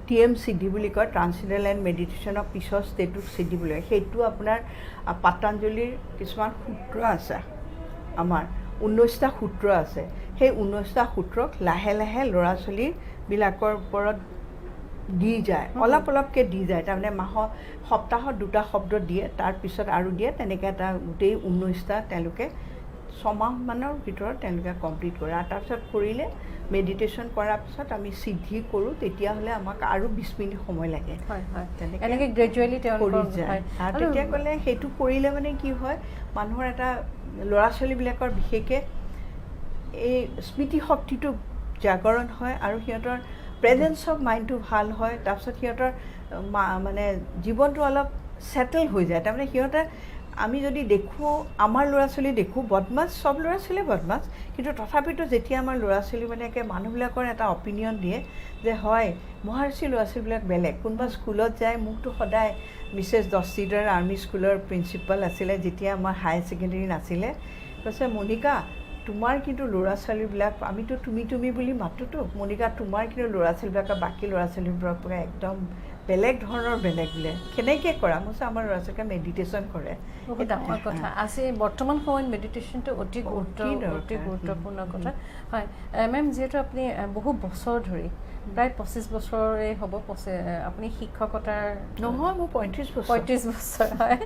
TM সিদ্ধি বুলি কয়, ট্ৰান্সেণ্ডেণ্টেল মেডিটেশ্যনৰ পিছৰ ষ্টেটটোক সিদ্ধি বুলি কয়। সেইটো আপোনাৰ পতঞ্জলিৰ কিছুমান সূত্ৰ আছে, আমাৰ 19টা সূত্ৰ আছে। সেই 19টা সূত্ৰক লাহে লাহে ল'ৰা ছোৱালীবিলাকৰ ওপৰত দি যায়, অলপ অলপকৈ দি যায়। তাৰমানে সপ্তাহত 2টা শব্দ দিয়ে, তাৰপিছত আৰু দিয়ে, তেনেকৈ এটা গোটেই 19টা তেওঁলোকে 6 মাহমানৰ ভিতৰত তেওঁলোকে কমপ্লিট কৰে। আৰু তাৰপিছত কৰিলে, মেডিটেশ্যন কৰাৰ পিছত আমি সিদ্ধি কৰোঁ, তেতিয়াহ'লে আমাক আৰু 20 মিনিট সময় লাগে। তেনেকৈ গ্ৰেজুৱেলি কৰি যায়। আৰু তেতিয়া ক'লে সেইটো কৰিলে মানে কি হয়, মানুহৰ এটা ল'ৰা ছোৱালীবিলাকৰ বিশেষকৈ এই স্মৃতি শক্তিটো জাগৰণ হয়, আৰু সিহঁতৰ প্ৰেজেঞ্চ অফ মাইণ্ডটো ভাল হয়। তাৰপিছত সিহঁতৰ মানে জীৱনটো অলপ ছেটেল হৈ যায়। তাৰমানে সিহঁতে, আমি যদি দেখোঁ, আমাৰ ল'ৰা ছোৱালী দেখোঁ বদমাছ, চব ল'ৰা ছোৱালীয়ে বদমাছ, কিন্তু তথাপিতো যেতিয়া আমাৰ ল'ৰা ছোৱালী মানে মানুহবিলাকৰ এটা অপিনিয়ন দিয়ে যে হয় মহাৰ্ষি ল'ৰা ছোৱালীবিলাক বেলেগ। কোনোবা স্কুলত যায়, মোকতো সদায় মিছেছ দস্তিদাৰ আৰ্মি স্কুলৰ প্ৰিন্সিপাল আছিলে, যেতিয়া আমাৰ হায়াৰ ছেকেণ্ডেৰী নাছিলে, কৈছে মণিকা তোমাৰ কিন্তু ল'ৰা ছোৱালীবিলাক, আমিতো তুমি বুলি মাতোতো, মণিকা তোমাৰ কিন্তু ল'ৰা ছোৱালীবিলাকৰ বাকী ল'ৰা ছোৱালীবোৰৰ পৰা একদম বেলেগ ধৰণৰ বেলেগ বোলে। কেনেকৈ কৰা? মই কৈছোঁ আমাৰ ল'ৰা ছোৱালীকে মেডিটেশ্যন কৰে। বহুত ডাঙৰ কথা আছে, বৰ্তমান সময়ত মেডিটেশ্যনটো অতি গুৰুত্বপূৰ্ণ কথা। হয় মেম, যিহেতু আপুনি বহু বছৰ ধৰি, প্ৰায় 25 বছৰে হ'ব আপুনি শিক্ষকতাৰ, নহয় মোৰ 35 বছৰ হয়,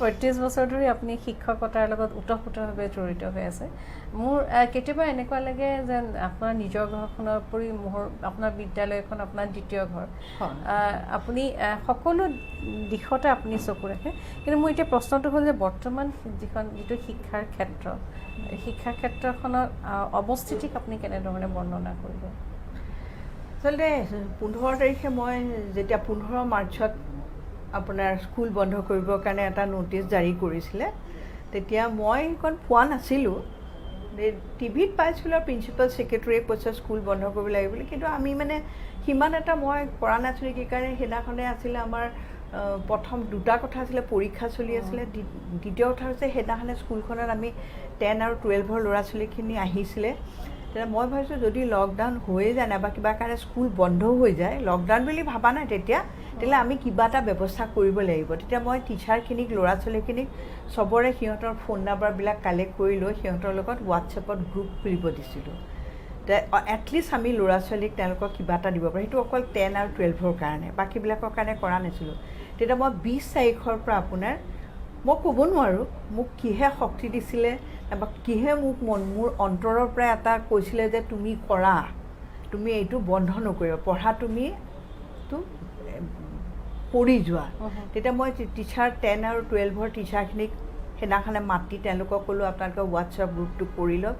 35 বছৰ ধৰি আপুনি শিক্ষকতাৰ লগত ওতঃপ্ৰোতভাৱে জড়িত হৈ আছে। মোৰ কেতিয়াবা এনেকুৱা লাগে যেন আপোনাৰ নিজৰ ঘৰখনৰ উপৰি আপোনাৰ বিদ্যালয়খন আপোনাৰ দ্বিতীয় ঘৰ। আপুনি সকলো দিশতে আপুনি চকু ৰাখে। কিন্তু মোৰ এতিয়া প্ৰশ্নটো হ'ল যে বৰ্তমান যিটো শিক্ষাৰ ক্ষেত্ৰখনৰ অৱস্থিতিক আপুনি কেনেধৰণে বৰ্ণনা কৰিব? আচলতে 15 তাৰিখে মই যেতিয়া 15 মাৰ্চত আপোনাৰ স্কুল বন্ধ কৰিবৰ কাৰণে এটা ন'টিচ জাৰি কৰিছিলে, তেতিয়া মই সেইখন পোৱা নাছিলোঁ। টিভিত পাইছিলোঁ, প্ৰিন্সিপাল ছেক্ৰেটাৰীয়ে কৈছে স্কুল বন্ধ কৰিব লাগিব বুলি, কিন্তু আমি মানে সিমান এটা মই কৰা নাছিলোঁ। কি কাৰণে সেইদিনাখনে আছিলে আমাৰ প্ৰথম 2টা কথা আছিলে, পৰীক্ষা চলি আছিলে, দ্বিতীয় কথা হৈছে সেইদিনাখনে স্কুলখনত আমি 10 আৰু 12ৰ ল'ৰা ছোৱালীখিনি আহিছিলে। তেতিয়া মই ভাবিছোঁ যদি লকডাউন হৈয়ে যায়, নাইবা কিবা কাৰণে স্কুল বন্ধ হৈ যায়, লকডাউন বুলি ভাবা নাই তেতিয়াহ'লে আমি কিবা এটা ব্যৱস্থা কৰিব লাগিব। তেতিয়া মই টিচাৰখিনিক, ল'ৰা ছোৱালীখিনিক চবৰে সিহঁতৰ ফোন নাম্বাৰবিলাক কালেক্ট কৰি লৈ সিহঁতৰ লগত হোৱাটছএপত গ্ৰুপ খুলিব দিছিলোঁ। এটলিষ্ট আমি ল'ৰা ছোৱালীক তেওঁলোকক কিবা এটা দিব পাৰোঁ সেইটো অকল 10 আৰু 12ৰ কাৰণে বাকীবিলাকৰ কাৰণে কৰা নাছিলোঁ তেতিয়া মই 20 তাৰিখৰ পৰা আপোনাৰ মই ক'ব নোৱাৰোঁ মোক কিহে শক্তি দিছিলে বা কিহে মোক মোৰ অন্তৰৰ পৰা এটা কৈছিলে যে তুমি কৰা তুমি এইটো বন্ধ নকৰিবা পঢ়া তুমি কৰি যোৱা তেতিয়া মই টিচাৰ 10 আৰু 12ৰ টিচাৰখিনিক সেইদিনাখনে মাতি তেওঁলোকক ক'লোঁ আপোনালোকে হোৱাটছআপ গ্ৰুপটো কৰি লওক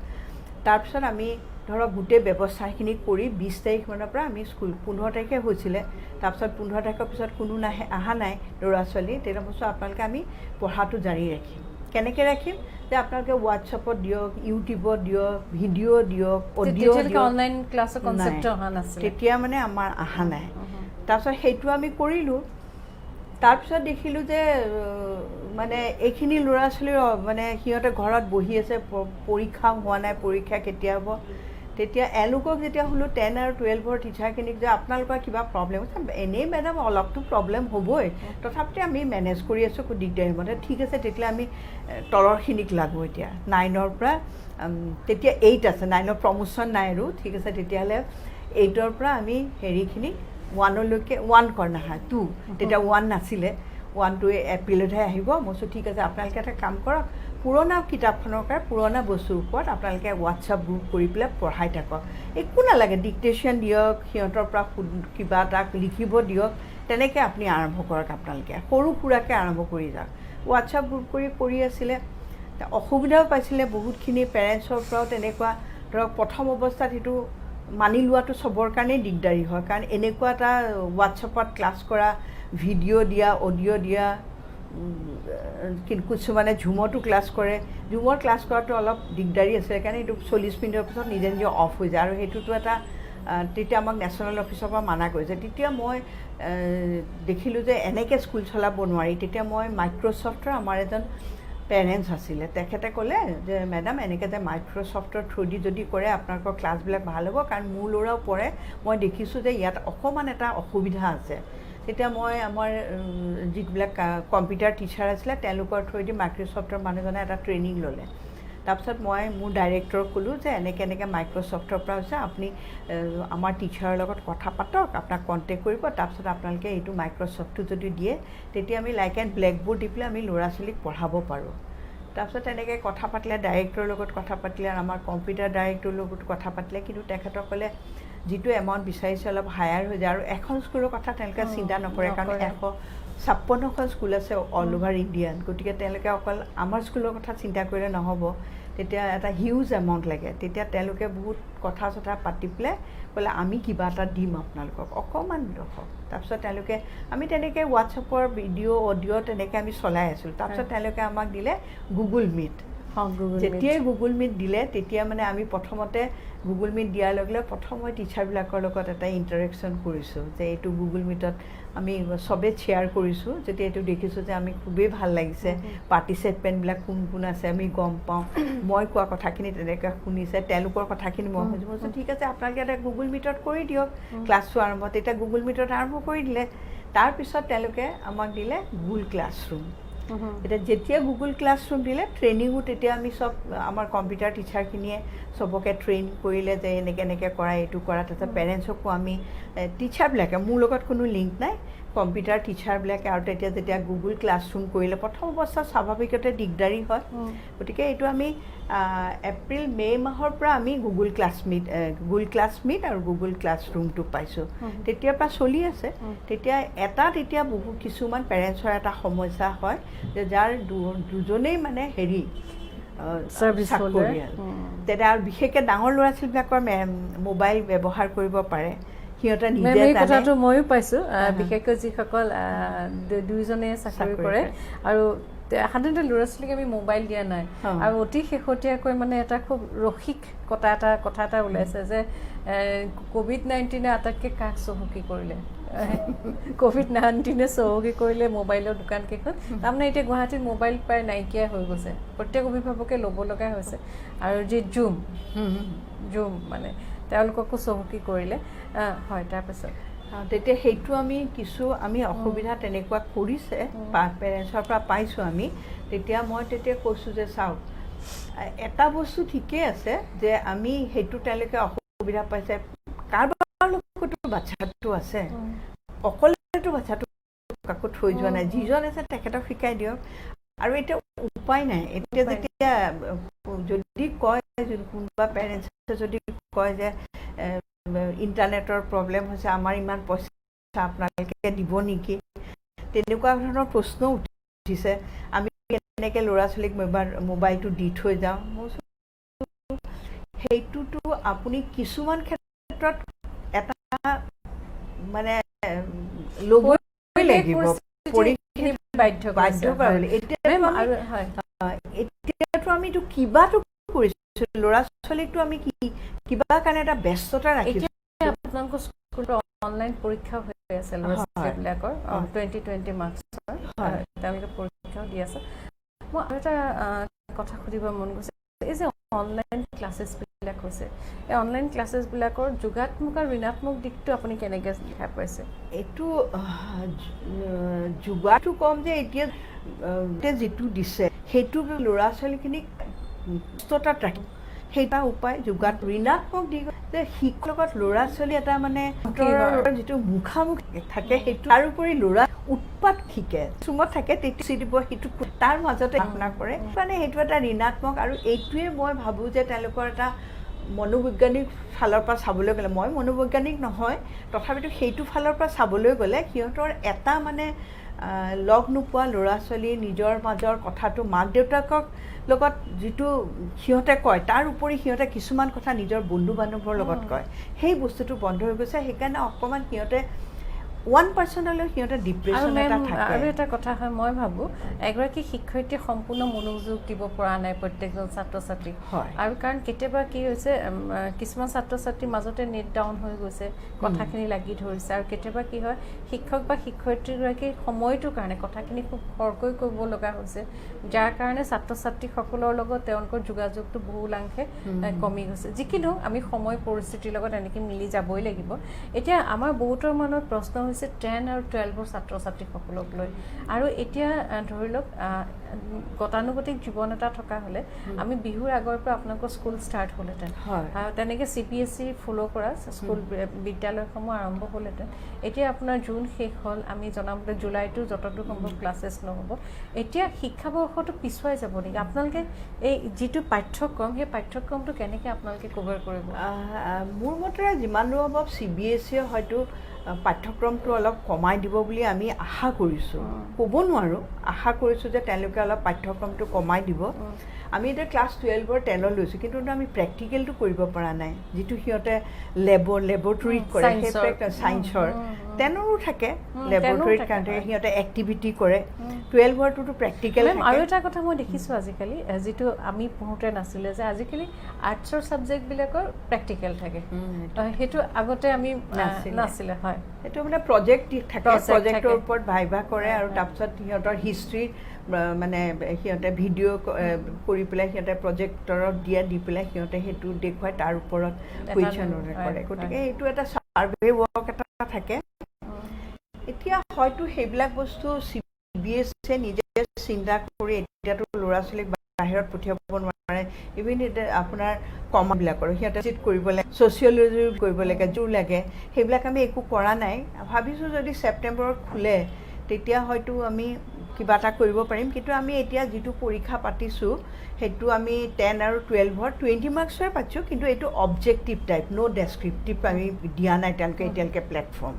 তাৰপিছত আমি ধৰক গোটেই ব্যৱস্থাখিনি কৰি 20 তাৰিখমানৰ পৰা আমি স্কুল 15 তাৰিখে হৈছিলে তাৰপিছত 15 তাৰিখৰ পিছত কোনো অহা নাই ল'ৰা ছোৱালী তেতিয়া বস্তু আপোনালোকে আমি পঢ়াটো জাৰি ৰাখিম কেনেকৈ ৰাখিম যে আপোনালোকে হোৱাটছআপত দিয়ক ইউটিউবত দিয়ক ভিডিঅ' দিয়ক অডিঅ' দিয়ক অনলাইন ক্লাছৰ কনচেপ্ট অহা নাছিল তেতিয়া মানে আমাৰ অহা নাই তাৰপিছত সেইটো আমি কৰিলোঁ তাৰপিছত দেখিলোঁ যে মানে এইখিনি ল'ৰা ছোৱালীৰ মানে সিহঁতে ঘৰত বহি আছে পৰীক্ষা হোৱা নাই পৰীক্ষা কেতিয়া হ'ব তেতিয়া এওঁলোকক যেতিয়া হ'লোঁ 10 আৰু 12ৰ টিচাৰখিনিক যে আপোনালোকৰ কিবা প্ৰব্লেম হৈছে এনেই মেডাম অলপতো প্ৰব্লেম হ'বই তথাপিতো আমি মেনেজ কৰি আছোঁ একো দিগদাৰী মতে ঠিক আছে তেতিয়া আমি তলৰখিনিক লাগোঁ এতিয়া 9ৰ পৰা তেতিয়া 8 আছে 9ৰ প্ৰমোশ্যন নাই আৰু ঠিক আছে তেতিয়াহ'লে 8ৰ পৰা আমি হেৰিখিনিক 1লৈকে 1 কৰ নাহা 2 তেতিয়া 1 নাছিলে 1টো এপ্ৰিলতহে আহিব মই কৈছোঁ ঠিক আছে আপোনালোকে এটা কাম কৰক পুৰণা কিতাপখনৰ কাৰণে পুৰণা বস্তুৰ ওপৰত আপোনালোকে হোৱাটছআপ গ্ৰুপ কৰি পেলাই পঢ়াই থাকক একো নালাগে ডিক্টেশ্যন দিয়ক সিহঁতৰ পৰা কিবা এটা লিখিব দিয়ক তেনেকৈ আপুনি আৰম্ভ কৰক আপোনালোকে সৰু সুৰাকৈ আৰম্ভ কৰি যাওক হোৱাটছআপ গ্ৰুপ কৰি আছিলে অসুবিধাও পাইছিলে বহুতখিনি পেৰেণ্টছৰ পৰাও তেনেকুৱা ধৰক প্ৰথম অৱস্থাত সেইটো মানি লোৱাটো চবৰ কাৰণেই দিগদাৰী হয় কাৰণ এনেকুৱা এটা হোৱাটছআপত ক্লাছ কৰা ভিডিঅ' দিয়া অডিঅ' দিয়া কিছুমানে ঝুমতো ক্লাছ কৰে ঝুমৰ ক্লাছ কৰাটো অলপ দিগদাৰী আছে কাৰণে এইটো 40 মিনিটৰ পিছত নিজে নিজে অফ হৈ যায় আৰু সেইটোতো এটা তেতিয়া আমাক নেশ্যনেল অফিচৰ পৰা মানা কৰিছে তেতিয়া মই দেখিলোঁ যে এনেকৈ স্কুল চলাব নোৱাৰি তেতিয়া মই মাইক্ৰ'ছফ্টৰ আমাৰ এজন পেৰেণ্টছ আছিলে তেখেতে ক'লে যে মেডাম এনেকৈ যে মাইক্ৰ'ছফ্টৰ থ্ৰুদি যদি কৰে আপোনালোকৰ ক্লাছবিলাক ভাল হ'ব কাৰণ মোৰ ল'ৰাও পঢ়ে মই দেখিছোঁ যে ইয়াত অকণমান এটা অসুবিধা আছে তেতিয়া মই আমাৰ যিবিলাক কম্পিউটাৰ টিচাৰ আছিলে তেওঁলোকৰ থ্ৰুদি মাইক্ৰ'ছফ্টৰ মানুহজনে এটা ট্ৰেইনিং ল'লে তাৰপিছত মই মোৰ ডাইৰেক্টৰক ক'লোঁ যে এনেকৈ মাইক্ৰ'ছফ্টৰ পৰা হৈছে আপুনি আমাৰ টিচাৰৰ লগত কথা পাতক আপোনাক কণ্টেক্ট কৰিব তাৰপিছত আপোনালোকে এইটো মাইক্ৰ'ছফ্টটো যদি দিয়ে তেতিয়া আমি লাইক এণ্ড ব্লেকবোৰ্ড দি পেলাই আমি ল'ৰা ছোৱালীক পঢ়াব পাৰোঁ তাৰপিছত তেনেকৈ কথা পাতিলে ডাইৰেক্টৰৰ লগত কথা পাতিলে আৰু আমাৰ কম্পিউটাৰ ডাইৰেক্টৰৰ লগত কথা পাতিলে কিন্তু তেখেতসকলে যিটো এমাউণ্ট বিচাৰিছে অলপ হায়াৰ হৈ যায় আৰু এখন স্কুলৰ কথা তেওঁলোকে চিন্তা নকৰে কাৰণ 156খন স্কুল আছে অল অভাৰ ইণ্ডিয়ান গতিকে তেওঁলোকে অকল আমাৰ স্কুলৰ কথা চিন্তা কৰিলে নহ'ব তেতিয়া এটা হিউজ এমাউণ্ট লাগে তেতিয়া তেওঁলোকে বহুত কথা চথা পাতি পেলাই ক'লে আমি কিবা এটা দিম আপোনালোকক অকণমান ৰখক তাৰপিছত তেওঁলোকে আমি তেনেকৈ হোৱাটছআপৰ ভিডিঅ' অডিঅ' তেনেকৈ আমি চলাই আছিলোঁ তাৰপিছত তেওঁলোকে আমাক দিলে গুগল মিট যেতিয়াই গুগল মিট দিলে তেতিয়া মানে আমি প্ৰথমতে গুগল মিট দিয়াৰ লগে লগে প্ৰথম মই টিচাৰবিলাকৰ লগত এটা ইণ্টাৰেকশ্যন কৰিছোঁ যে এইটো গুগল মিটত আমি চবেই শ্বেয়াৰ কৰিছোঁ যেতিয়া এইটো দেখিছোঁ যে আমি খুবেই ভাল লাগিছে পাৰ্টিচিপেণ্টবিলাক কোন আছে আমি গম পাওঁ মই কোৱা কথাখিনি তেনেকৈ শুনিছে তেওঁলোকৰ কথাখিনি মই শুনিছোঁ ঠিক আছে আপোনালোকে এটা গুগল মিটত কৰি দিয়ক ক্লাছটো আৰম্ভ তেতিয়া গুগল মিটত আৰম্ভ কৰি দিলে তাৰপিছত তেওঁলোকে আমাক দিলে গুগল ক্লাছৰুম এতিয়া যেতিয়া গুগল ক্লাছৰুম দিলে ট্ৰেইনিঙো তেতিয়া আমি চব আমাৰ কম্পিউটাৰ টিচাৰখিনিয়ে চবকে ট্ৰেইন কৰিলে যে এনেকৈ কৰা এইটো কৰা তাৰপিছত পেৰেণ্টছকো আমি টিচাৰবিলাকে মোৰ লগত কোনো লিংক নাই কম্পিউটাৰ টিচাৰবিলাকে আৰু তেতিয়া যেতিয়া গুগল ক্লাছৰুম কৰিলে প্ৰথম অৱস্থাত স্বাভাৱিকতে দিগদাৰী হয় গতিকে এইটো আমি এপ্ৰিল মে' মাহৰ পৰা আমি গুগল ক্লাছ মিট আৰু গুগল ক্লাছৰুমটো পাইছোঁ তেতিয়াৰ পৰা চলি আছে তেতিয়া বহু কিছুমান পেৰেণ্টছৰ এটা সমস্যা হয় যে যাৰ দুজনেই মানে হেৰি চাকৰিয়াল তেতিয়া আৰু বিশেষকৈ ডাঙৰ ল'ৰা ছোৱালীবিলাকৰ মোবাইল ব্যৱহাৰ কৰিব পাৰে সিহঁতে নিজে কথাটো ময়ো পাইছোঁ বিশেষকৈ যিসকল দুইজনে চাকৰি কৰে আৰু সাধাৰণতে ল'ৰা ছোৱালীক আমি মোবাইল দিয়া নাই আৰু অতি শেহতীয়াকৈ মানে এটা খুব ৰসিক কথা এটা ওলাইছে যে COVID-19 আটাইতকৈ কাক চহকী কৰিলে COVID-19 চহকী কৰিলে মোবাইলৰ দোকানকেইখন তাৰমানে এতিয়া গুৱাহাটীত মোবাইল প্ৰায় নাইকিয়া হৈ গৈছে প্ৰত্যেক অভিভাৱকে ল'ব লগা হৈছে আৰু যি জুম মানে তেওঁলোককো চহকী কৰিলে হয় তাৰপিছত তেতিয়া সেইটো আমি অসুবিধা তেনেকুৱা কৰিছে পেৰেণ্টছৰ পৰা পাইছোঁ আমি তেতিয়া কৈছোঁ যে চাওক এটা বস্তু ঠিকেই আছে যে আমি সেইটো তেওঁলোকে অসুবিধা পাইছে কাৰোবাৰ লগতো বাচ্চাটো আছে অকলেতো বাচ্চাটো কাকো থৈ যোৱা নাই যিজন আছে তেখেতক শিকাই দিয়ক আৰু এতিয়া উপায় নাই এতিয়া যেতিয়া যদি কয় কোনোবা পেৰেণ্টছে যদি কয় যে ইণ্টাৰনেটৰ প্ৰব্লেম হৈছে আমাৰ ইমান পইচা আপোনালোকে দিব নেকি তেনেকুৱা ধৰণৰ প্ৰশ্ন উঠিছে আমি কেনেকৈ ল'ৰা ছোৱালীক মোবাইলটো দি থৈ যাওঁ সেইটোতো আপুনি কিছুমান ক্ষেত্ৰত এটা মানে ল'বই লাগিব বাধ্য কৰাবলৈ এতিয়াতো আমিতো কিবাটো কৰিছোঁ ল'ৰা ছোৱালীকতো আমি কিবা কাৰণে এটা ব্যস্ততা ৰাখিছোঁ আপোনালোকৰ স্কুলৰ অনলাইন পৰীক্ষা হৈ আছে ল'ৰা ছোৱালীবিলাকৰ 2020 মাৰ্কছৰ তেওঁলোকে পৰীক্ষাও দি আছে মই আৰু এটা কথা সুধিব মন গৈছে এই যে অনলাইন ক্লাছেছবিলাক হৈছে এই অনলাইন ক্লাছেছবিলাকৰ যোগাত্মক আৰু ঋণাত্মক দিশটো আপুনি কেনেকৈ দেখা পাইছে এইটো যোগাটো কম যে এতিয়া যিটো দিছে সেইটো ল'ৰা ছোৱালীখিনিক ব্যস্ততাত ৰাখি সেইটা উপায় যোগাত ঋণাত্মক দিশ যে শিক্ষকৰ লগত ল'ৰা ছোৱালী এটা মানে যিটো মুখামুখি থাকে সেইটো তাৰোপৰি ল'ৰা উৎপাত শিকে চুমত থাকে তেতিয়া দিব সেইটো তাৰ মাজতে আপোনাৰ কৰে মানে সেইটো এটা ঋণাত্মক আৰু এইটোৱে মই ভাবোঁ যে তেওঁলোকৰ এটা মনোবৈজ্ঞানিক ফালৰ পৰা চাবলৈ গ'লে মই মনোবৈজ্ঞানিক নহয় তথাপিতো সেইটো ফালৰ পৰা চাবলৈ গ'লে সিহঁতৰ এটা মানে লগ নোপোৱা ল'ৰা ছোৱালী নিজৰ মাজৰ কথাটো মাক দেউতাকৰ লগত যিটো সিহঁতে কয় তাৰ উপৰি সিহঁতে কিছুমান কথা নিজৰ বন্ধু বান্ধৱৰ লগত কয় সেই বস্তুটো বন্ধ হৈ গৈছে সেইকাৰণে অকণমান সিহঁতে 1% হলেও সিহঁতে ডিপ্ৰেশ্যন এটা থাকে আৰু এটা কথা হয় মই ভাবোঁ এগৰাকী শিক্ষয়িত্ৰী সম্পূৰ্ণ মনোযোগ দিব পৰা নাই প্ৰত্যেকজন ছাত্ৰ ছাত্ৰীক আৰু কাৰণ কেতিয়াবা কি হৈছে কিছুমান ছাত্ৰ ছাত্ৰীৰ মাজতে নেট ডাউন হৈ গৈছে কথাখিনি লাগি ধৰিছে আৰু কেতিয়াবা কি হয় শিক্ষক বা শিক্ষয়িত্ৰীগৰাকীৰ সময়টোৰ কাৰণে কথাখিনি খুব খৰকৈ কৰিব লগা হৈছে যাৰ কাৰণে ছাত্ৰ ছাত্ৰীসকলৰ লগত তেওঁলোকৰ যোগাযোগটো বহুলাংশে কমি গৈছে যিকিনো আমি সময় পৰিস্থিতিৰ লগত এনেকৈ মিলি যাবই লাগিব এতিয়া আমাৰ বহুতৰ মনত প্ৰশ্ন 10 আৰু 12 ছাত্ৰ ছাত্ৰীসকলক লৈ আৰু এতিয়া ধৰি লওক গতানুগতিক জীৱন এটা থকা হ'লে আমি বিহুৰ আগৰ পৰা আপোনালোকৰ স্কুল ষ্টাৰ্ট হ'লহেঁতেন তেনেকৈ CBSE ফ'ল' কৰা স্কুল বিদ্যালয়সমূহ আৰম্ভ হ'লহেঁতেন এতিয়া আপোনাৰ জুন শেষ হ'ল আমি জনামতে জুলাইটো যতদূৰ সম্ভৱ ক্লাছেছ নহ'ব এতিয়া শিক্ষাবৰ্ষটো পিছুৱাই যাব নেকি আপোনালোকে এই যিটো পাঠ্যক্ৰম সেই পাঠ্যক্ৰমটো কেনেকৈ আপোনালোকে কভাৰ কৰিব মোৰ মতে যিমান দূৰ সম্ভৱ CBSE হয়তো পাঠ্যক্ৰমটো অলপ কমাই দিব বুলি আমি আশা কৰিছোঁ ক'ব নোৱাৰোঁ আশা কৰিছোঁ যে তেওঁলোকে অলপ পাঠ্যক্ৰমটো কমাই দিব আমি এতিয়া ক্লাছ 12 10 লৈছোঁ কিন্তু আমি প্ৰেক্টিকেলটো কৰিব পৰা নাই যিটো সিহঁতে লেবৰেটৰীত কৰে সেই ছায়েন্সৰ 10ৰো থাকে লেবৰেটৰীত কাৰণে সিহঁতে এক্টিভিটি কৰে 12ৰটোতো প্ৰেক্টিকেল আৰু এটা কথা মই দেখিছোঁ আজিকালি যিটো আমি পঢ়োঁতে নাছিলে যে আজিকালি আৰ্টছৰ ছাবজেক্টবিলাকৰ প্ৰেক্টিকেল থাকে সেইটো আগতে আমি নাছিলে হয় সেইটো মানে প্ৰজেক্ট থাকে প্ৰজেক্টৰ ওপৰত ভাইভা কৰে আৰু তাৰপিছত সিহঁতৰ হিষ্ট্ৰী মানে সিহঁতে ভিডিঅ' কৰি পেলাই সিহঁতে প্ৰজেক্টৰত দি পেলাই সিহঁতে সেইটো দেখুৱাই তাৰ ওপৰত কুৱেশ্যন কৰে গতিকে এইটো এটা ছাৰ্ভে ৱৰ্ক এটা থাকে এতিয়া হয়তো সেইবিলাক বস্তু CBSE নিজে চিন্তা কৰি এতিয়াতো ল'ৰা ছোৱালীক বাহিৰত পঠিয়াব নোৱাৰে ইভিন এতিয়া আপোনাৰ কমাবিলাকৰ সিহঁতে চিট কৰিব লাগে ছ'চিয়লজি কৰিব লাগে জোৰ লাগে সেইবিলাক আমি একো কৰা নাই ভাবিছোঁ যদি ছেপ্টেম্বৰত খোলে তেতিয়া হয়তো আমি কিবা এটা কৰিব পাৰিম কিন্তু আমি এতিয়া যিটো পৰীক্ষা পাতিছোঁ সেইটো আমি 10 আৰু 12ৰ 20 মাৰ্কছৰে পাইছোঁ কিন্তু এইটো অবজেক্টিভ টাইপ ন' ডেছক্ৰিপটিভ আমি দিয়া নাই এতিয়ালৈকে প্লেটফৰ্ম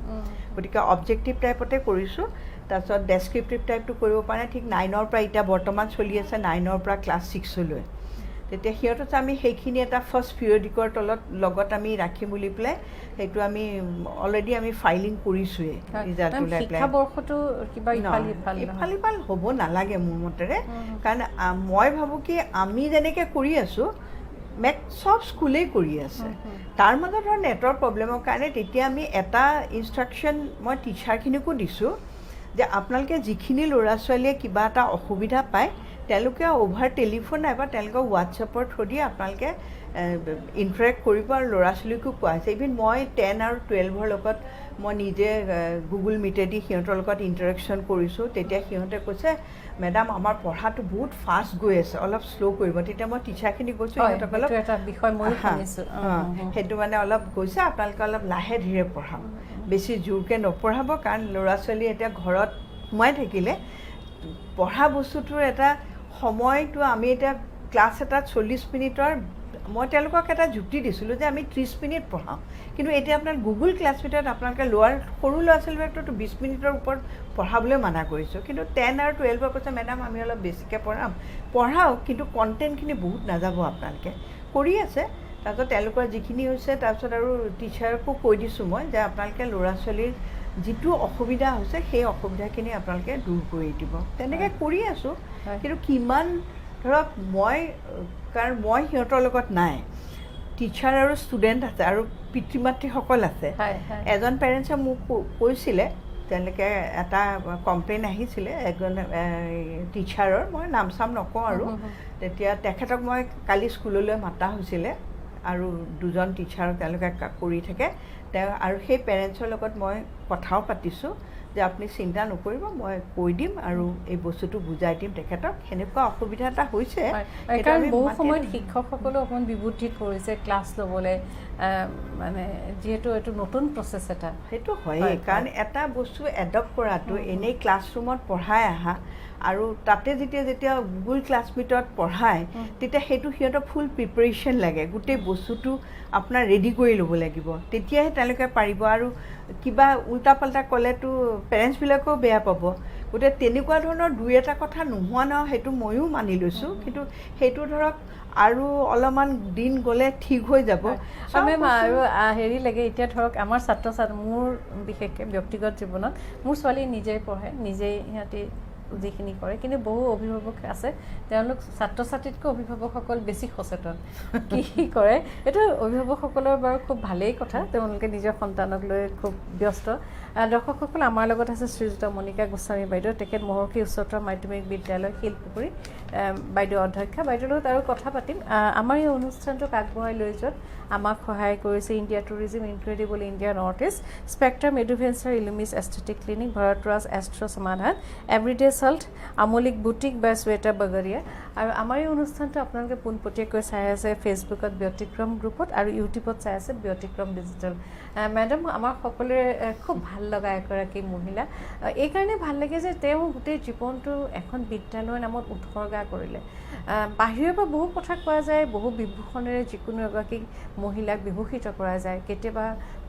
গতিকে অবজেক্টিভ টাইপতে কৰিছোঁ তাৰপিছত ডেছক্ৰিপটিভ টাইপটো কৰিব পৰা নাই ঠিক 9ৰ পৰা এতিয়া বৰ্তমান চলি আছে 9ৰ পৰা ক্লাছ 6লৈ তেতিয়া সিহঁতত আমি সেইখিনি এটা ফাৰ্ষ্ট পিৰিয়ডিকৰ লগত আমি ৰাখিম বুলি পেলাই সেইটো আমি অলৰেডি আমি ফাইলিং কৰিছোঁৱেই শিক্ষাবৰ্ষটো কিবা ইফাল হ'ব নালাগে মোৰ মতেৰে কাৰণ মই ভাবোঁ কি আমি যেনেকৈ কৰি আছোঁ চব স্কুলেই কৰি আছে তাৰ মাজত ধৰ নেটৰ প্ৰব্লেমৰ কাৰণে তেতিয়া আমি এটা ইনষ্ট্ৰাকশ্যন মই টিচাৰখিনিকো দিছোঁ যে আপোনালোকে যিখিনি ল'ৰা ছোৱালীয়ে কিবা এটা অসুবিধা পায় তেওঁলোকে অভাৰ টেলিফোন নাইবা তেওঁলোকৰ হোৱাটছএপৰ থ্ৰুদি আপোনালোকে ইণ্টাৰেক্ট কৰিব আৰু ল'ৰা ছোৱালীকো কোৱা হৈছে ইভিন মই 10 আৰু 12ৰ লগত মই নিজে গুগল মিটেদি সিহঁতৰ লগত ইণ্টাৰেকশ্যন কৰিছোঁ তেতিয়া সিহঁতে কৈছে মেডাম আমাৰ পঢ়াটো বহুত ফাষ্ট গৈ আছে অলপ শ্ল' কৰিব তেতিয়া মই টিচাৰখিনি কৈছোঁ সিহঁতক অলপ এটা বিষয় মই শুনিছোঁ সেইটো মানে অলপ কৈছে আপোনালোকে অলপ লাহে ধীৰে পঢ়াওক বেছি জোৰকৈ নপঢ়াব কাৰণ ল'ৰা ছোৱালী এতিয়া ঘৰত সোমাই থাকিলে পঢ়া বস্তুটোৰ এটা সময়টো আমি এতিয়া ক্লাছ এটাত 40 মিনিটৰ মই তেওঁলোকক এটা যুক্তি দিছিলোঁ যে আমি 30 মিনিট পঢ়াওঁ কিন্তু এতিয়া আপোনাৰ গুগল ক্লাছমিটত আপোনালোকে সৰু ল'ৰা ছোৱালীবিলাকতো 20 মিনিটৰ ওপৰত পঢ়াবলৈ মানা কৰিছোঁ কিন্তু 10 আৰু 12ৰ কৈছে মেডাম আমি অলপ বেছিকৈ পঢ়াওক কিন্তু কণ্টেণ্টখিনি বহুত নাযাব আপোনালোকে কৰি আছে তাৰপিছত তেওঁলোকৰ যিখিনি হৈছে তাৰপিছত আৰু টিচাৰকো কৈ দিছোঁ মই যে আপোনালোকে ল'ৰা ছোৱালীৰ যিটো অসুবিধা হৈছে সেই অসুবিধাখিনি আপোনালোকে দূৰ কৰি দিব তেনেকৈ কৰি আছোঁ কিন্তু কিমান ধৰক কাৰণ মই সিহঁতৰ লগত নাই টিচাৰ আৰু ষ্টুডেণ্ট আছে আৰু পিতৃ মাতৃসকল আছে এজন পেৰেণ্টছে মোক কৈছিলে তেওঁলোকে এটা কমপ্লেইন আহিছিলে এজন টিচাৰৰ মই নাম চাম নকওঁ আৰু তেতিয়া তেখেতক মই কালি স্কুললৈ মাতা হৈছিলে আৰু দুজন টিচাৰ তেওঁলোকে কৰি থাকে আৰু সেই পেৰেণ্টছৰ লগত মই কথাও পাতিছোঁ যে আপুনি চিন্তা নকৰিব মই কৈ দিম আৰু এই বস্তুটো বুজাই দিম তেখেতক সেনেকুৱা অসুবিধা এটা হৈছে কাৰণ বহু সময়ত শিক্ষকসকলেও অকণমান বিবুদ্ধিত পৰিছে ক্লাছ ল'বলৈ মানে যিহেতু এইটো নতুন প্ৰচেছ এটা সেইটো হয়েই কাৰণ এটা বস্তু এডপ্ট কৰাটো এনেই ক্লাছৰুমত পঢ়াই আহা আৰু তাতে যেতিয়া গুগল ক্লাছমিটত পঢ়ায় তেতিয়া সেইটো সিহঁতৰ ফুল প্ৰিপাৰেশ্যন লাগে গোটেই বস্তুটো আপোনাৰ ৰেডি কৰি ল'ব লাগিব তেতিয়াহে তেওঁলোকে পাৰিব আৰু কিবা উল্টা পাল্টা ক'লেতো পেৰেণ্টছবিলাকেও বেয়া পাব গতিকে তেনেকুৱা ধৰণৰ দুই এটা কথা নোহোৱা নহয় সেইটো ময়ো মানি লৈছোঁ কিন্তু সেইটো ধৰক আৰু অলপমান দিন গ'লে ঠিক হৈ যাব আৰু হেৰি লাগে এতিয়া ধৰক আমাৰ ছাত্ৰ ছাত্ৰী মোৰ বিশেষকৈ ব্যক্তিগত জীৱনত মোৰ ছোৱালী নিজেই পঢ়ে নিজেই সিহঁতি যিখিনি কৰে কিন্তু বহু অভিভাৱক আছে তেওঁলোক ছাত্ৰ ছাত্ৰীতকৈ অভিভাৱকসকল বেছি সচেতন কি কৰে এইটো অভিভাৱকসকলৰ বাৰু খুব ভালেই কথা তেওঁলোকে নিজৰ সন্তানক লৈ খুব ব্যস্ত দৰ্শকসকল আমাৰ লগত আছে শ্ৰীযুত মণিকা গোস্বামী বাইদেউ তেখেত মহৰ্ষি উচ্চতৰ মাধ্যমিক বিদ্যালয় শিলপুখুৰী বাইদেউ অধ্যক্ষা বাইদেউৰ লগত আৰু কথা পাতিম আমাৰ এই অনুষ্ঠানটোক আগবঢ়াই লৈ যোৱাত আমাক সহায় কৰিছে India tourism incredible India north east spectrum adventure Illumis aesthetic clinic Bharatraj astro Samadhan everyday salt আমলিক বুটিক বা শ্বেতা বাগৰীয়া আৰু আমাৰ এই অনুষ্ঠানটো আপোনালোকে পোনপটীয়াকৈ চাই আছে ফেচবুকত ব্যতিক্ৰম গ্ৰুপত আৰু ইউটিউবত চাই আছে ব্যতিক্ৰম ডিজিটেল মেডাম আমাৰ সকলোৰে খুব ভাল লগা এগৰাকী মহিলা এইকাৰণে ভাল লাগে যে তেওঁ গোটেই জীৱনটো এখন বিদ্যালয়ৰ নামত উৎসৰ্গা কৰিলে বাহিৰৰ পৰা বহু কথা কোৱা যায় বহু বিভূষণেৰে যিকোনো এগৰাকী মহিলাক বিভূষিত কৰা যায় কেতিয়াবা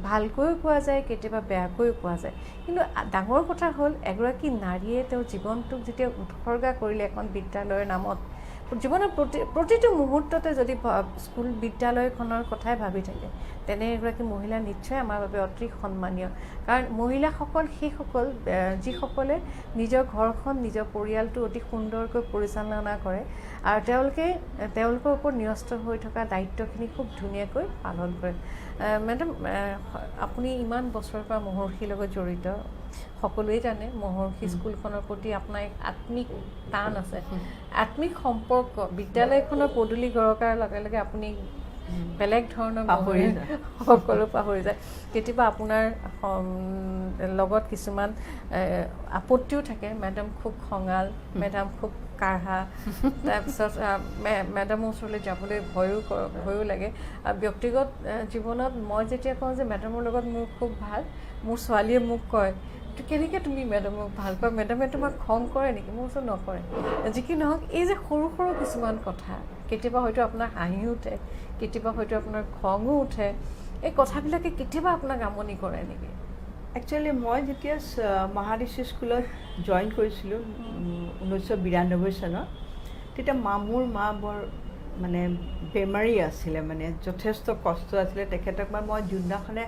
ভালকৈও কোৱা যায় কেতিয়াবা বেয়াকৈও কোৱা যায় কিন্তু ডাঙৰ কথা হ'ল এগৰাকী নাৰীয়ে তেওঁ জীৱনটোক যেতিয়া উৎসৰ্গা কৰিলে এখন বিদ্যালয়ৰ নামত জীৱনৰ প্ৰতিটো মুহূৰ্ততে যদি স্কুল বিদ্যালয়খনৰ কথাই ভাবি থাকে তেনে এগৰাকী মহিলা নিশ্চয় আমাৰ বাবে অতি সন্মানীয় কাৰণ মহিলাসকল সেইসকল যিসকলে নিজৰ ঘৰখন নিজৰ পৰিয়ালটো অতি সুন্দৰকৈ পৰিচালনা কৰে আৰু তেওঁলোকৰ ওপৰত ন্যস্ত হৈ থকা দায়িত্বখিনি খুব ধুনীয়াকৈ পালন কৰে মেডাম আপুনি ইমান বছৰৰ পৰা মহৰ্ষিৰ লগত জড়িত সকলোৱে জানে মহৰ্ষি স্কুলখনৰ প্ৰতি আপোনাৰ এক আত্মিক টান আছে আত্মিক সম্পৰ্ক বিদ্যালয়খনৰ পদূলি গৰকাৰ লগে লগে আপুনি বেলেগ ধৰণৰ সকলো পাহৰি যায় কেতিয়াবা আপোনাৰ লগত কিছুমান আপত্তিও থাকে মেডাম খুব খঙাল মেডাম খুব কাঢ়া তাৰপিছত মেডামৰ ওচৰলৈ যাবলৈ ভয়ো লাগে ব্যক্তিগত জীৱনত মই যেতিয়া কওঁ যে মেডামৰ লগত মোৰ খুব ভাল মোৰ ছোৱালীয়ে মোক কয় কেনেকৈ তুমি মেডামক ভাল পোৱা মেডামে তোমাক খং কৰে নেকি মোৰ ওচৰত নকৰে যি কি নহওক এই যে সৰু সৰু কিছুমান কথা কেতিয়াবা হয়তো আপোনাৰ হাঁহি উঠে কেতিয়াবা হয়তো আপোনাৰ খঙো উঠে এই কথাবিলাকে কেতিয়াবা আপোনাক আমনি কৰে নেকি একচুৱেলি মই যেতিয়া মহাৰিষি স্কুলত জইন কৰিছিলোঁ 1992 চনত তেতিয়া মোৰ মা বৰ মানে বেমাৰী আছিলে মানে যথেষ্ট কষ্ট আছিলে তেখেতক মই যোনদিনাখনে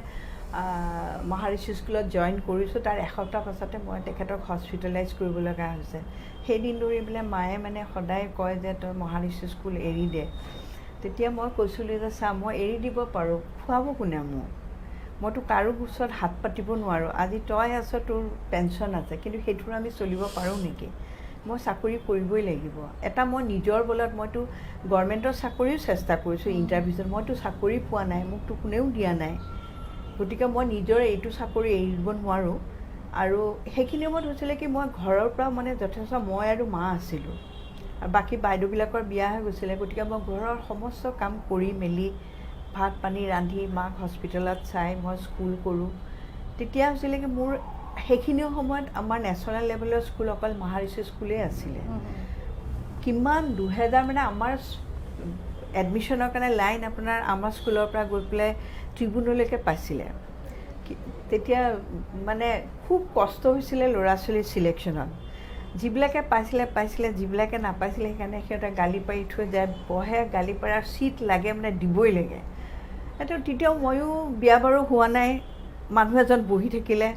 মহাৰিষি স্কুলত জইন কৰিছোঁ তাৰ এসপ্তাহ পাছতে মই তেখেতক হস্পিটেলাইজ কৰিব লগা হৈছে সেইদিন ধৰি পেলাই মায়ে মানে সদায় কয় যে তই মহাৰিষি স্কুল এৰি দে তেতিয়া মই কৈছিলোঁ যে চা মই এৰি দিব পাৰোঁ খুৱাব কোনে মোক মইতো কাৰো ওচৰত হাত পাতিব নোৱাৰোঁ আজি তই আছ তোৰ পেঞ্চন আছে কিন্তু সেইটোৰ আমি চলিব পাৰোঁ নেকি মই চাকৰি কৰিবই লাগিব। এটা মই নিজৰ বলত মইতো গভৰ্ণমেণ্টৰ চাকৰিও চেষ্টা কৰিছোঁ ইণ্টাৰভিউত, মইতো চাকৰি পোৱা নাই, মোকতো কোনেও দিয়া নাই, গতিকে মই নিজৰ এইটো চাকৰি এৰিব নোৱাৰোঁ। আৰু সেইখিনি সময়ত হৈছিলে কি মই ঘৰৰ পৰা মানে যথেষ্ট মই আৰু মা আছিলোঁ আৰু বাকী বাইদেউবিলাকৰ বিয়া হৈ গৈছিলে, গতিকে মই ঘৰৰ সমস্ত কাম কৰি মেলি ভাত পানী ৰান্ধি মাক হস্পিটেলত চাই মই স্কুল কৰোঁ। তেতিয়া হৈছিলে কি মোৰ সেইখিনি সময়ত আমাৰ নেশ্যনেল লেভেলৰ স্কুল অকল মহাৰিষি স্কুলেই আছিলে। কিমান 2000 মানে আমাৰ এডমিশ্যনৰ কাৰণে লাইন আপোনাৰ আমাৰ স্কুলৰ পৰা গৈ পেলাই ট্ৰিবিউনলৈকে পাইছিলে। তেতিয়া মানে খুব কষ্ট হৈছিলে ল'ৰা ছোৱালীৰ চিলেকশ্যনত। যিবিলাকে পাইছিলে, যিবিলাকে নাপাইছিলে সেইকাৰণে সিহঁতে গালি পাৰি থৈ যায়, বহে গালি পাৰাৰ চিট লাগে মানে দিবই লাগে। তেতিয়াও ময়ো বিয়া বাৰু হোৱা নাই, মানুহ এজন বহি থাকিলে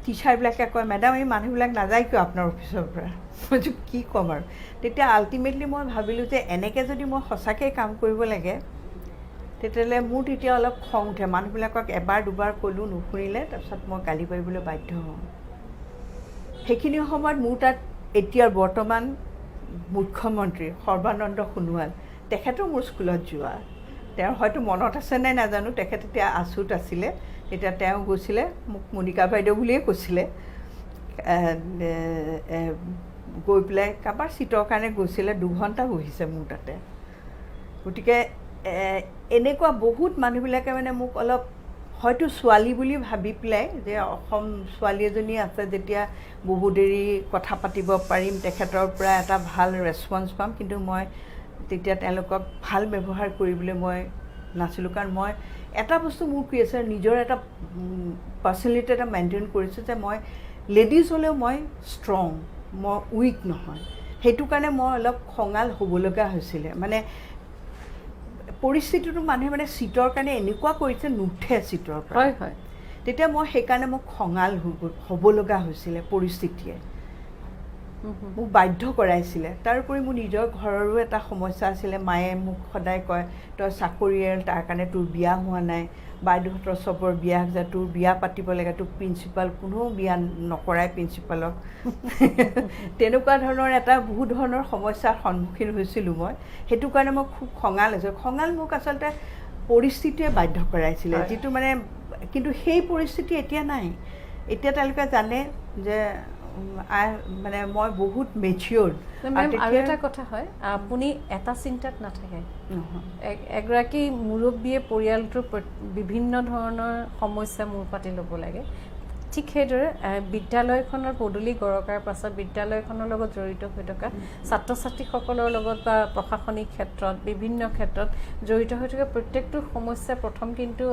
টিচাৰবিলাকে কয় মেডাম এই মানুহবিলাক নাযায় কিয় আপোনাৰ অফিচৰ পৰা? মই কি ক'ম আৰু। তেতিয়া আল্টিমেটলি মই ভাবিলোঁ যে এনেকৈ যদি মই সঁচাকৈ কাম কৰিব লাগে তেতিয়াহ'লে মোৰ তেতিয়া অলপ খং উঠে, মানুহবিলাকক এবাৰ দুবাৰ ক'লোঁ নুশুনিলে, তাৰপিছত মই গালি পাৰিবলৈ বাধ্য হওঁ। সেইখিনি সময়ত মোৰ তাত এতিয়াৰ বৰ্তমান মুখ্যমন্ত্ৰী সৰ্বানন্দ সোণোৱাল তেখেতো মোৰ স্কুলত যোৱা, তেওঁৰ হয়তো মনত আছে নাই নাজানো, তেখেত তেতিয়া আছুত আছিলে, তেতিয়া তেওঁ গৈছিলে, মোক মণিকা বাইদেউ বুলিয়ে কৈছিলে, গৈ পেলাই কাৰোবাৰ চিটৰ কাৰণে গৈছিলে, 2 ঘণ্টা বহিছে মোৰ তাতে। গতিকে এনেকুৱা বহুত মানুহবিলাকে মানে মোক অলপ হয়তো ছোৱালী বুলি ভাবি পেলাই যে অসম ছোৱালী এজনী আছে যেতিয়া বহু দেৰি কথা পাতিব পাৰিম, তেখেতৰ পৰা এটা ভাল ৰেচপঞ্চ পাম, কিন্তু মই তেতিয়া তেওঁলোকক ভাল ব্যৱহাৰ কৰিবলৈ মই নাছিলোঁ। কাৰণ মই এটা বস্তু মোৰ কি আছে, নিজৰ এটা পাৰ্চনেলিটি এটা মেইনটেইন কৰিছোঁ যে মই লেডিজ হ'লেও মই ষ্ট্ৰং, মই উইক নহয়। সেইটো কাৰণে মই অলপ খঙাল হ'ব লগা হৈছিলে। মানে পৰিস্থিতিটো মানুহে মানে চিটৰ কাৰণে এনেকুৱা কৰিছে নুঠে চিটৰ পৰা। হয় হয়। তেতিয়া মই সেইকাৰণে মোক খঙাল হ'ব লগা হৈছিলে, পৰিস্থিতিয়ে মোক বাধ্য কৰাইছিলে। তাৰোপৰি মোৰ নিজৰ ঘৰৰো এটা সমস্যা আছিলে। মায়ে মোক সদায় কয় তই চাকৰি এৰি তাৰ কাৰণে তোৰ বিয়া হোৱা নাই, বাইদেউহঁতৰ চবৰ বিয়া হৈছে, তোৰ বিয়া পাতিব লাগে, তোক প্ৰিন্সিপাল কোনেও বিয়া নকৰায় প্ৰিন্সিপালক। তেনেকুৱা ধৰণৰ এটা বহুত ধৰণৰ সমস্যাৰ সন্মুখীন হৈছিলোঁ মই। সেইটো কাৰণে মই খুব খঙাল হৈছিলোঁ। খঙাল মোক আচলতে পৰিস্থিতিয়ে বাধ্য কৰাইছিলে, যিটো মানে, কিন্তু সেই পৰিস্থিতি এতিয়া নাই। এতিয়া তেওঁলোকে জানে যে মানে মই বহুত মেচিয়ৰ্ড। আৰু এটা কথা হয়, আপুনি এটা চিন্তাত নাথাকে, এগৰাকী মুৰব্বীয়ে পৰিয়ালটোৰ বিভিন্ন ধৰণৰ সমস্যা মূৰ পাতি ল'ব লাগে। ঠিক সেইদৰে বিদ্যালয়খনৰ পদূলি গৰকাৰ পাছত বিদ্যালয়খনৰ লগত জড়িত হৈ থকা ছাত্ৰ ছাত্ৰীসকলৰ লগত বা প্ৰশাসনিক ক্ষেত্ৰত বিভিন্ন ক্ষেত্ৰত জড়িত হৈ থকা প্ৰত্যেকটো সমস্যা প্ৰথম কিন্তু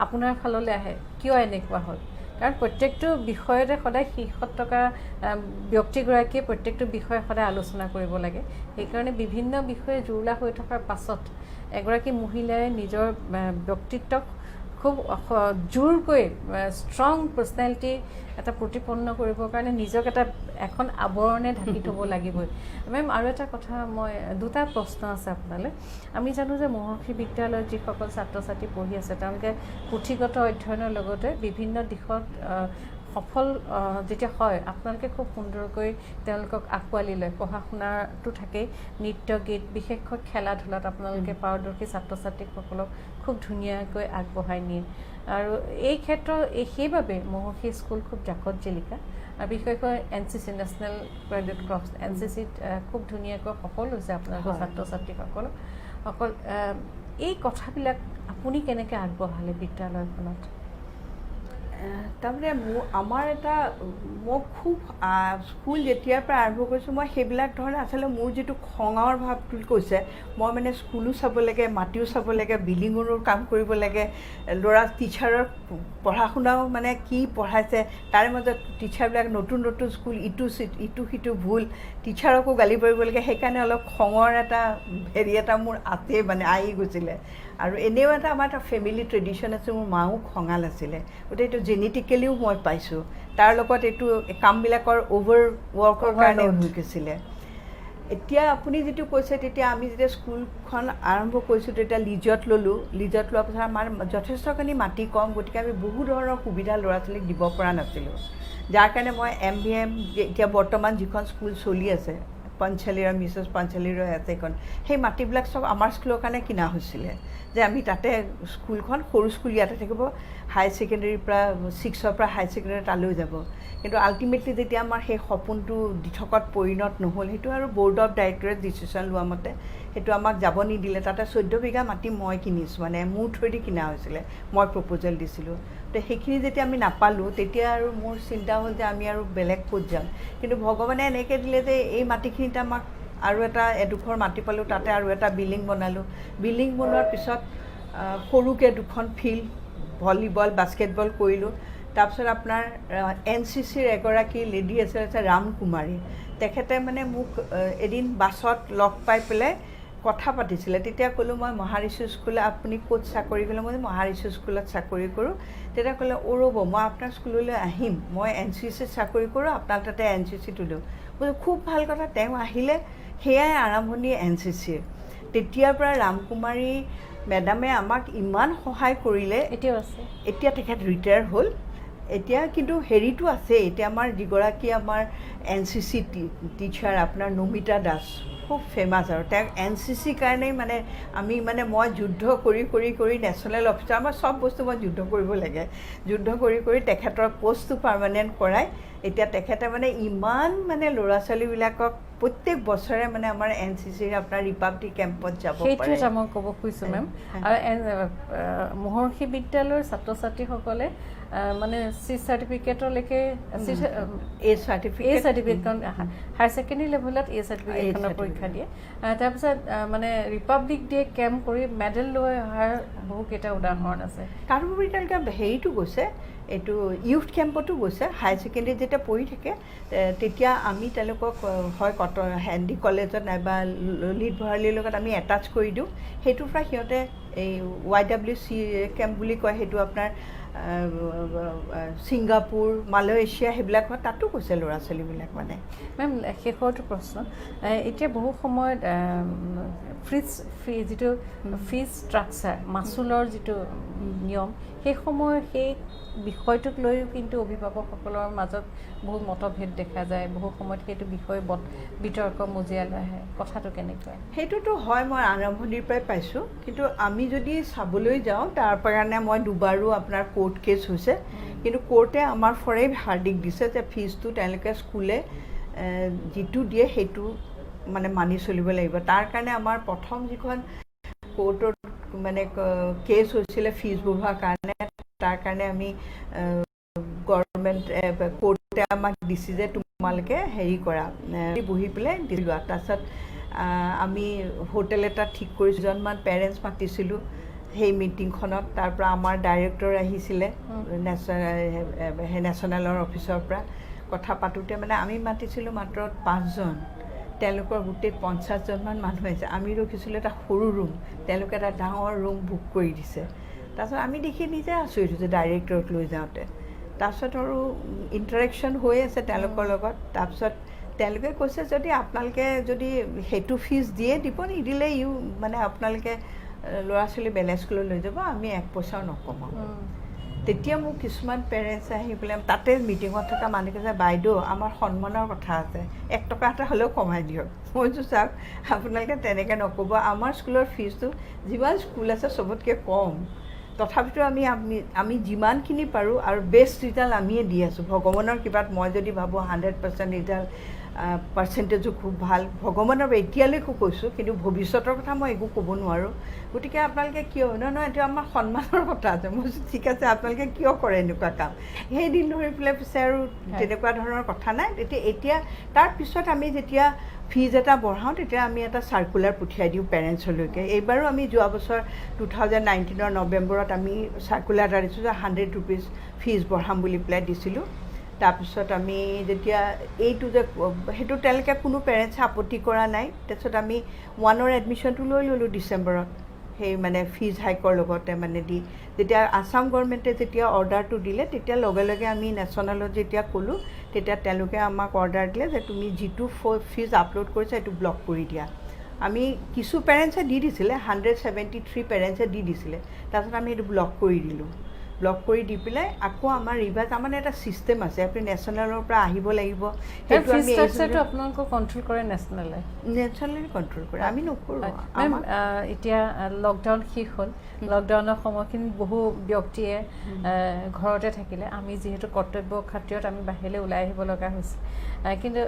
আপোনাৰ ফাললৈ আহে। কিয় এনেকুৱা হ'ল? কাৰণ প্ৰত্যেকটো বিষয়তে সদায় শীৰ্ষত থকা ব্যক্তিগৰাকীয়ে প্ৰত্যেকটো বিষয়ে সদায় আলোচনা কৰিব লাগে। সেইকাৰণে বিভিন্ন বিষয়ে জুৰুলা হৈ থকাৰ পাছত এগৰাকী মহিলাই নিজৰ ব্যক্তিত্বক খুব জোৰকৈ ষ্ট্ৰং পাৰ্চনেলিটি এটা প্ৰতিপন্ন কৰিবৰ কাৰণে নিজক এখন আৱৰণে ঢাকি থ'ব লাগিবই। মেম আৰু এটা কথা, মই 2টা প্ৰশ্ন আছে আপোনালৈ। আমি জানো যে মহৰ্ষি বিদ্যালয়ত যিসকল ছাত্ৰ ছাত্ৰী পঢ়ি আছে তেওঁলোকে পুথিগত অধ্যয়নৰ লগতে বিভিন্ন দিশত সফল যেতিয়া হয়, আপোনালোকে খুব সুন্দৰকৈ তেওঁলোকক আঁকোৱালি লয়। পঢ়া শুনাটো থাকেই, নৃত্য গীত, বিশেষকৈ খেলা ধূলাত আপোনালোকে পাৰদৰ্শী ছাত্ৰ ছাত্ৰীসকলক খুব ধুনীয়াকৈ আগবঢ়াই নিয়ে। আৰু এই ক্ষেত্ৰত সেইবাবে মহৰ্ষি স্কুল খুব জাকত জিলিকা, আৰু বিশেষকৈ NCC নেশ্যনেল ক্ৰেডিট ক্ৰপছ NCCত খুব ধুনীয়াকৈ সফল হৈছে আপোনালোকৰ ছাত্ৰ ছাত্ৰীসকল। এই কথাবিলাক আপুনি কেনেকৈ আগবঢ়ালে বিদ্যালয়খনত? তাৰমানে আমাৰ এটা মই খুব স্কুল যেতিয়াৰ পৰা আৰম্ভ কৰিছোঁ মই সেইবিলাক ধৰণে আচলতে মোৰ যিটো খঙৰ ভাৱটো কৈছে, মই মানে স্কুলো চাব লাগে, মাটিও চাব লাগে, বিল্ডিঙৰো কাম কৰিব লাগে, ল'ৰা টিচাৰৰ পঢ়া শুনাও মানে কি পঢ়াইছে তাৰে মাজত টিচাৰবিলাক নতুন নতুন স্কুল, ইটো সিটো ভুল, টিচাৰকো গালি পাৰিব লাগে। সেইকাৰণে অলপ খঙৰ এটা হেৰি এটা মোৰ আছেই, মানে আহি গৈছিলে। আৰু এনেও আমাৰ এটা ফেমিলি ট্ৰেডিশ্যন আছে, মোৰ মাও খঙাল আছিলে, গতিকে এইটো জেনেটিকেলিও মই পাইছোঁ। তাৰ লগত এইটো কামবিলাকৰ অভাৰ ৱৰ্কৰ কাৰণে হৈ গৈছিলে। এতিয়া আপুনি যিটো কৈছে তেতিয়া আমি যেতিয়া স্কুলখন আৰম্ভ কৰিছোঁ তেতিয়া লিজত ল'লোঁ, লিজত লোৱাৰ পিছত আমাৰ যথেষ্টখিনি মাটি কম, গতিকে আমি বহু ধৰণৰ সুবিধা ল'ৰা ছোৱালীক দিব পৰা নাছিলোঁ, যাৰ কাৰণে মই MVM এতিয়া বৰ্তমান যিখন স্কুল চলি আছে পঞ্চালীৰ মিছেছ পঞ্চালীৰ এখন, সেই মাটিবিলাক চব আমাৰ স্কুলৰ কাৰণে কিনা হৈছিলে যে আমি তাতে স্কুলখন সৰু স্কুল ইয়াতে থাকিব, হাই ছেকেণ্ডেৰীৰ পৰা 6ৰ পৰা হাই ছেকেণ্ডেৰী তালৈ যাব। কিন্তু আল্টিমেটলি যেতিয়া আমাৰ সেই সপোনটো দি থকাত পৰিণত নহ'ল, সেইটো আৰু ব'ৰ্ড অফ ডাইৰেক্টৰে ডিচিশ্যন লোৱা মতে সেইটো আমাক যাব নিদিলে। তাতে 14 বিঘা মাটি মই কিনিছোঁ, মানে মোৰ থ্ৰুৱেদি কিনা হৈছিলে, মই প্ৰপ'জেল দিছিলোঁ। তো সেইখিনি যেতিয়া আমি নাপালোঁ তেতিয়া আৰু মোৰ চিন্তা হ'ল যে আমি আৰু বেলেগ ক'ত যাম। কিন্তু ভগৱানে এনেকৈ দিলে যে এই মাটিখিনিতে আমাক আৰু এডোখৰ মাটি পালোঁ, তাতে আৰু এটা বিল্ডিং বনালোঁ। বিল্ডিং বনোৱাৰ পিছত সৰুকৈ দুখন ফিল্ড, ভলীবল বাস্কেটবল কৰিলোঁ। তাৰপিছত আপোনাৰ NCCৰ এগৰাকী লেডি আছে ৰাম কুমাৰী, তেখেতে মানে মোক এদিন বাছত লগ পাই পেলাই কথা পাতিছিলে। তেতিয়া ক'লোঁ মই মহাৰিষি স্কুলত, আপুনি ক'ত চাকৰি কৰিলে? মই মহাৰিষি স্কুলত চাকৰি কৰোঁ। তেতিয়া ক'লে ৰ'ব মই আপোনাৰ স্কুললৈ আহিম, মই NCCত চাকৰি কৰোঁ, আপোনাক তাতে NCCটো দিওঁ। বোলো খুব ভাল কথা, তেওঁ আহিলে। সেয়াই আৰম্ভণি NCCৰ। তেতিয়াৰ পৰা ৰামকুমাৰী মেডামে আমাক ইমান সহায় কৰিলে। এতিয়াও আছে, এতিয়া তেখেত ৰিটায়াৰ হ'ল। এতিয়া কিন্তু হেৰিটো আছে, এতিয়া আমাৰ যিগৰাকী আমাৰ NCC টিচাৰ আপোনাৰ নমিতা দাস, খুব ফেমাছ, আৰু তেওঁক NCCৰ কাৰণেই মানে আমি মই যুদ্ধ কৰি কৰি কৰি নেশ্যনেল অফিচাৰ, আমাৰ চব বস্তু মই যুদ্ধ কৰিব লাগে, যুদ্ধ কৰি কৰি তেখেতৰ পষ্টটো পাৰ্মানেণ্ট কৰাই এতিয়া তেখেতে ইমান ল'ৰা ছোৱালীবিলাকক প্ৰত্যেক বছৰে আমাৰ NCCৰ আপোনাৰ ৰিপাব্লিক কেম্পত যাব পাৰে। সেইটো এটা মই ক'ব খুজিছোঁ মেম। আৰু মহৰ্ষি বিদ্যালয়ৰ ছাত্ৰ ছাত্ৰীসকলে চি চাৰ্টিফিকেটলৈকে এই চাৰ্টিফিকেটখন হায়াৰ ছেকেণ্ডেৰী লেভেলত এই চাৰ্টিফিকেটখনৰ পৰীক্ষা দিয়ে। তাৰপিছত ৰিপাব্লিক ডে কেম্প কৰি মেডেল লৈ অহাৰ বহুকেইটা উদাহৰণ আছে। তাৰোপৰি তেওঁলোকে হেৰিটো গৈছে, এইটো ইউথ কেম্পতো গৈছে। হায়াৰ ছেকেণ্ডেৰীত যেতিয়া পঢ়ি থাকে তেতিয়া আমি তেওঁলোকক হয় হেণ্ডি কলেজত নাইবা ললিত ভৰালীৰ লগত আমি এটাচ কৰি দিওঁ। সেইটোৰ পৰা সিহঁতে এই YWC কেম্প বুলি কয়, সেইটো আপোনাৰ ছিংগাপুৰ, মালয়েছিয়া সেইবিলাকত তাতো গৈছে ল'ৰা ছোৱালীবিলাক। মেম শেষৰটো প্ৰশ্ন, এতিয়া বহু সময়ত যিটো ফিজ ষ্ট্ৰাকচাৰ, মাচুলৰ যিটো নিয়ম, সেই বিষয়টোক লৈও কিন্তু অভিভাৱকসকলৰ মাজত বহু মতভেদ দেখা যায়। বহু সময়ত সেইটো বিষয় বিতৰ্ক মজিয়ালৈ আহে, কথাটো কেনেকুৱা? সেইটোতো হয়, মই আৰম্ভণিৰ পৰাই পাইছোঁ। কিন্তু আমি যদি চাবলৈ যাওঁ তাৰ কাৰণে মই দুবাৰো আপোনাৰ কোৰ্ট কেছ হৈছে, কিন্তু কোৰ্টে আমাৰ ফৰেই হাৰ্ডিক দিছে যে ফিজটো তেওঁলোকে স্কুলে যিটো দিয়ে সেইটো মানি চলিব লাগিব। তাৰ কাৰণে আমাৰ প্ৰথম যিখন কোৰ্টত কেছ হৈছিলে ফিজ বঢ়োৱাৰ কাৰণে, তাৰ কাৰণে আমি গভৰ্ণমেণ্ট কোৰ্টে আমাক দিছে যে তোমালোকে হেৰি কৰা, বহি পেলাই দি লোৱা। তাৰপিছত আমি হোটেল এটা ঠিক কৰিছোঁ, দুজনমান পেৰেণ্টছ মাতিছিলোঁ সেই মিটিংখনত। তাৰ পৰা আমাৰ ডাইৰেক্টৰ আহিছিলে নেশ্যনেলৰ অফিচৰ পৰা। কথা পাতোঁতে আমি মাতিছিলোঁ মাত্ৰ 5জন, তেওঁলোকৰ গোটেই 50জনমান মানুহ আহিছে। আমি ৰখিছিলোঁ এটা সৰু ৰুম, তেওঁলোকে এটা ডাঙৰ ৰুম বুক কৰি দিছে। তাৰপিছত আমি দেখি নিজে আচৰিত হৈছোঁ ডাইৰেক্টৰক লৈ যাওঁতে। তাৰপিছত আৰু ইণ্টাৰেকশ্যন হৈ আছে তেওঁলোকৰ লগত। তাৰপিছত তেওঁলোকে কৈছে যদি আপোনালোকে যদি সেইটো ফিজ দিয়ে দিব, নিদিলে আপোনালোকে ল'ৰা ছোৱালী বেলেগ স্কুললৈ লৈ যাব, আমি 1 পইচাও নকমাওঁ। তেতিয়া মোক কিছুমান পেৰেণ্টছে আহি পেলাই তাতে মিটিঙত থকা মানুহ কৈছে, বাইদেউ আমাৰ সন্মানৰ কথা আছে, 1 টকা এটা হ'লেও কমাই দিয়ক। মই কৈছোঁ চাওক আপোনালোকে তেনেকৈ নক'ব, আমাৰ স্কুলৰ ফিজটো যিমান স্কুল আছে চবতকৈ কম, তথাপিতো আমি যিমানখিনি পাৰোঁ আৰু বেষ্ট ৰিজাল্ট আমিয়ে দি আছোঁ। ভগৱানৰ কৃপাত মই যদি ভাবোঁ 100% ৰিজাল্ট পাৰ্চেণ্টেজো খুব ভাল, ভগৱানৰ এতিয়ালৈকে কৈছোঁ, কিন্তু ভৱিষ্যতৰ কথা মই একো ক'ব নোৱাৰোঁ। গতিকে আপোনালোকে কিয় নহয় এইটো আমাৰ সন্মানৰ কথা আছে। মই কৈছোঁ ঠিক আছে, আপোনালোকে কিয় কৰে এনেকুৱা কাম। সেইদিন ধৰি পেলাই পিছে আৰু তেনেকুৱা ধৰণৰ কথা নাই। এতিয়া তাৰপিছত আমি যেতিয়া ফিজ এটা বঢ়াওঁ তেতিয়া আমি এটা চাৰ্কুলাৰ পঠিয়াই দিওঁ পেৰেণ্টছলৈকে। এইবাৰো আমি যোৱা বছৰ 2019 নৱেম্বৰত আমি চাৰ্কুলাৰ এটা দিছোঁ যে 100 ৰুপিজ ফিজ বঢ়াম বুলি পেলাই দিছিলোঁ। তাৰপিছত আমি যেতিয়া এইটো যে সেইটো তেওঁলোকে কোনো পেৰেণ্টছে আপত্তি কৰা নাই। তাৰপিছত আমি 1ৰ এডমিশ্যনটো লৈ ল'লোঁ ডিচেম্বৰত। সেই মানে ফিজ হাইকৰ লগতে মানে দি যেতিয়া আসাম গভৰ্ণমেণ্টে যেতিয়া অৰ্ডাৰটো দিলে তেতিয়া লগে লগে আমি নেশ্যনেলত যেতিয়া ক'লোঁ তেতিয়া তেওঁলোকে আমাক অৰ্ডাৰ দিলে যে তুমি যিটো ফিজ আপলোড কৰিছা সেইটো ব্লক কৰি দিয়া আমি কিছু পেৰেণ্টছে দি দিছিলে 173 পেৰেণ্টছে দি দিছিলে তাৰপিছত আমি সেইটো ব্লক কৰি দিলোঁ ব্লক কৰি দি পেলাই আকৌ আমাৰ ৰিভাইজ আমাৰ এটা ছিষ্টেম আছে আপুনি নেশ্যনেলৰ পৰা আহিব লাগিব সেইটো আমি ষ্ট্ৰাকচাৰটো আপোনালোকক কণ্ট্ৰল কৰে নেশ্যনেলি কণ্ট্ৰল কৰে আমি নকৰোঁ এতিয়া লকডাউন শেষ হ'ল লকডাউনৰ সময়খিনিত বহু ব্যক্তিয়ে ঘৰতে থাকিলে আমি যিহেতু কৰ্তব্য খাতিৰত আমি বাহিৰলৈ ওলাই আহিব লগা হৈছে কিন্তু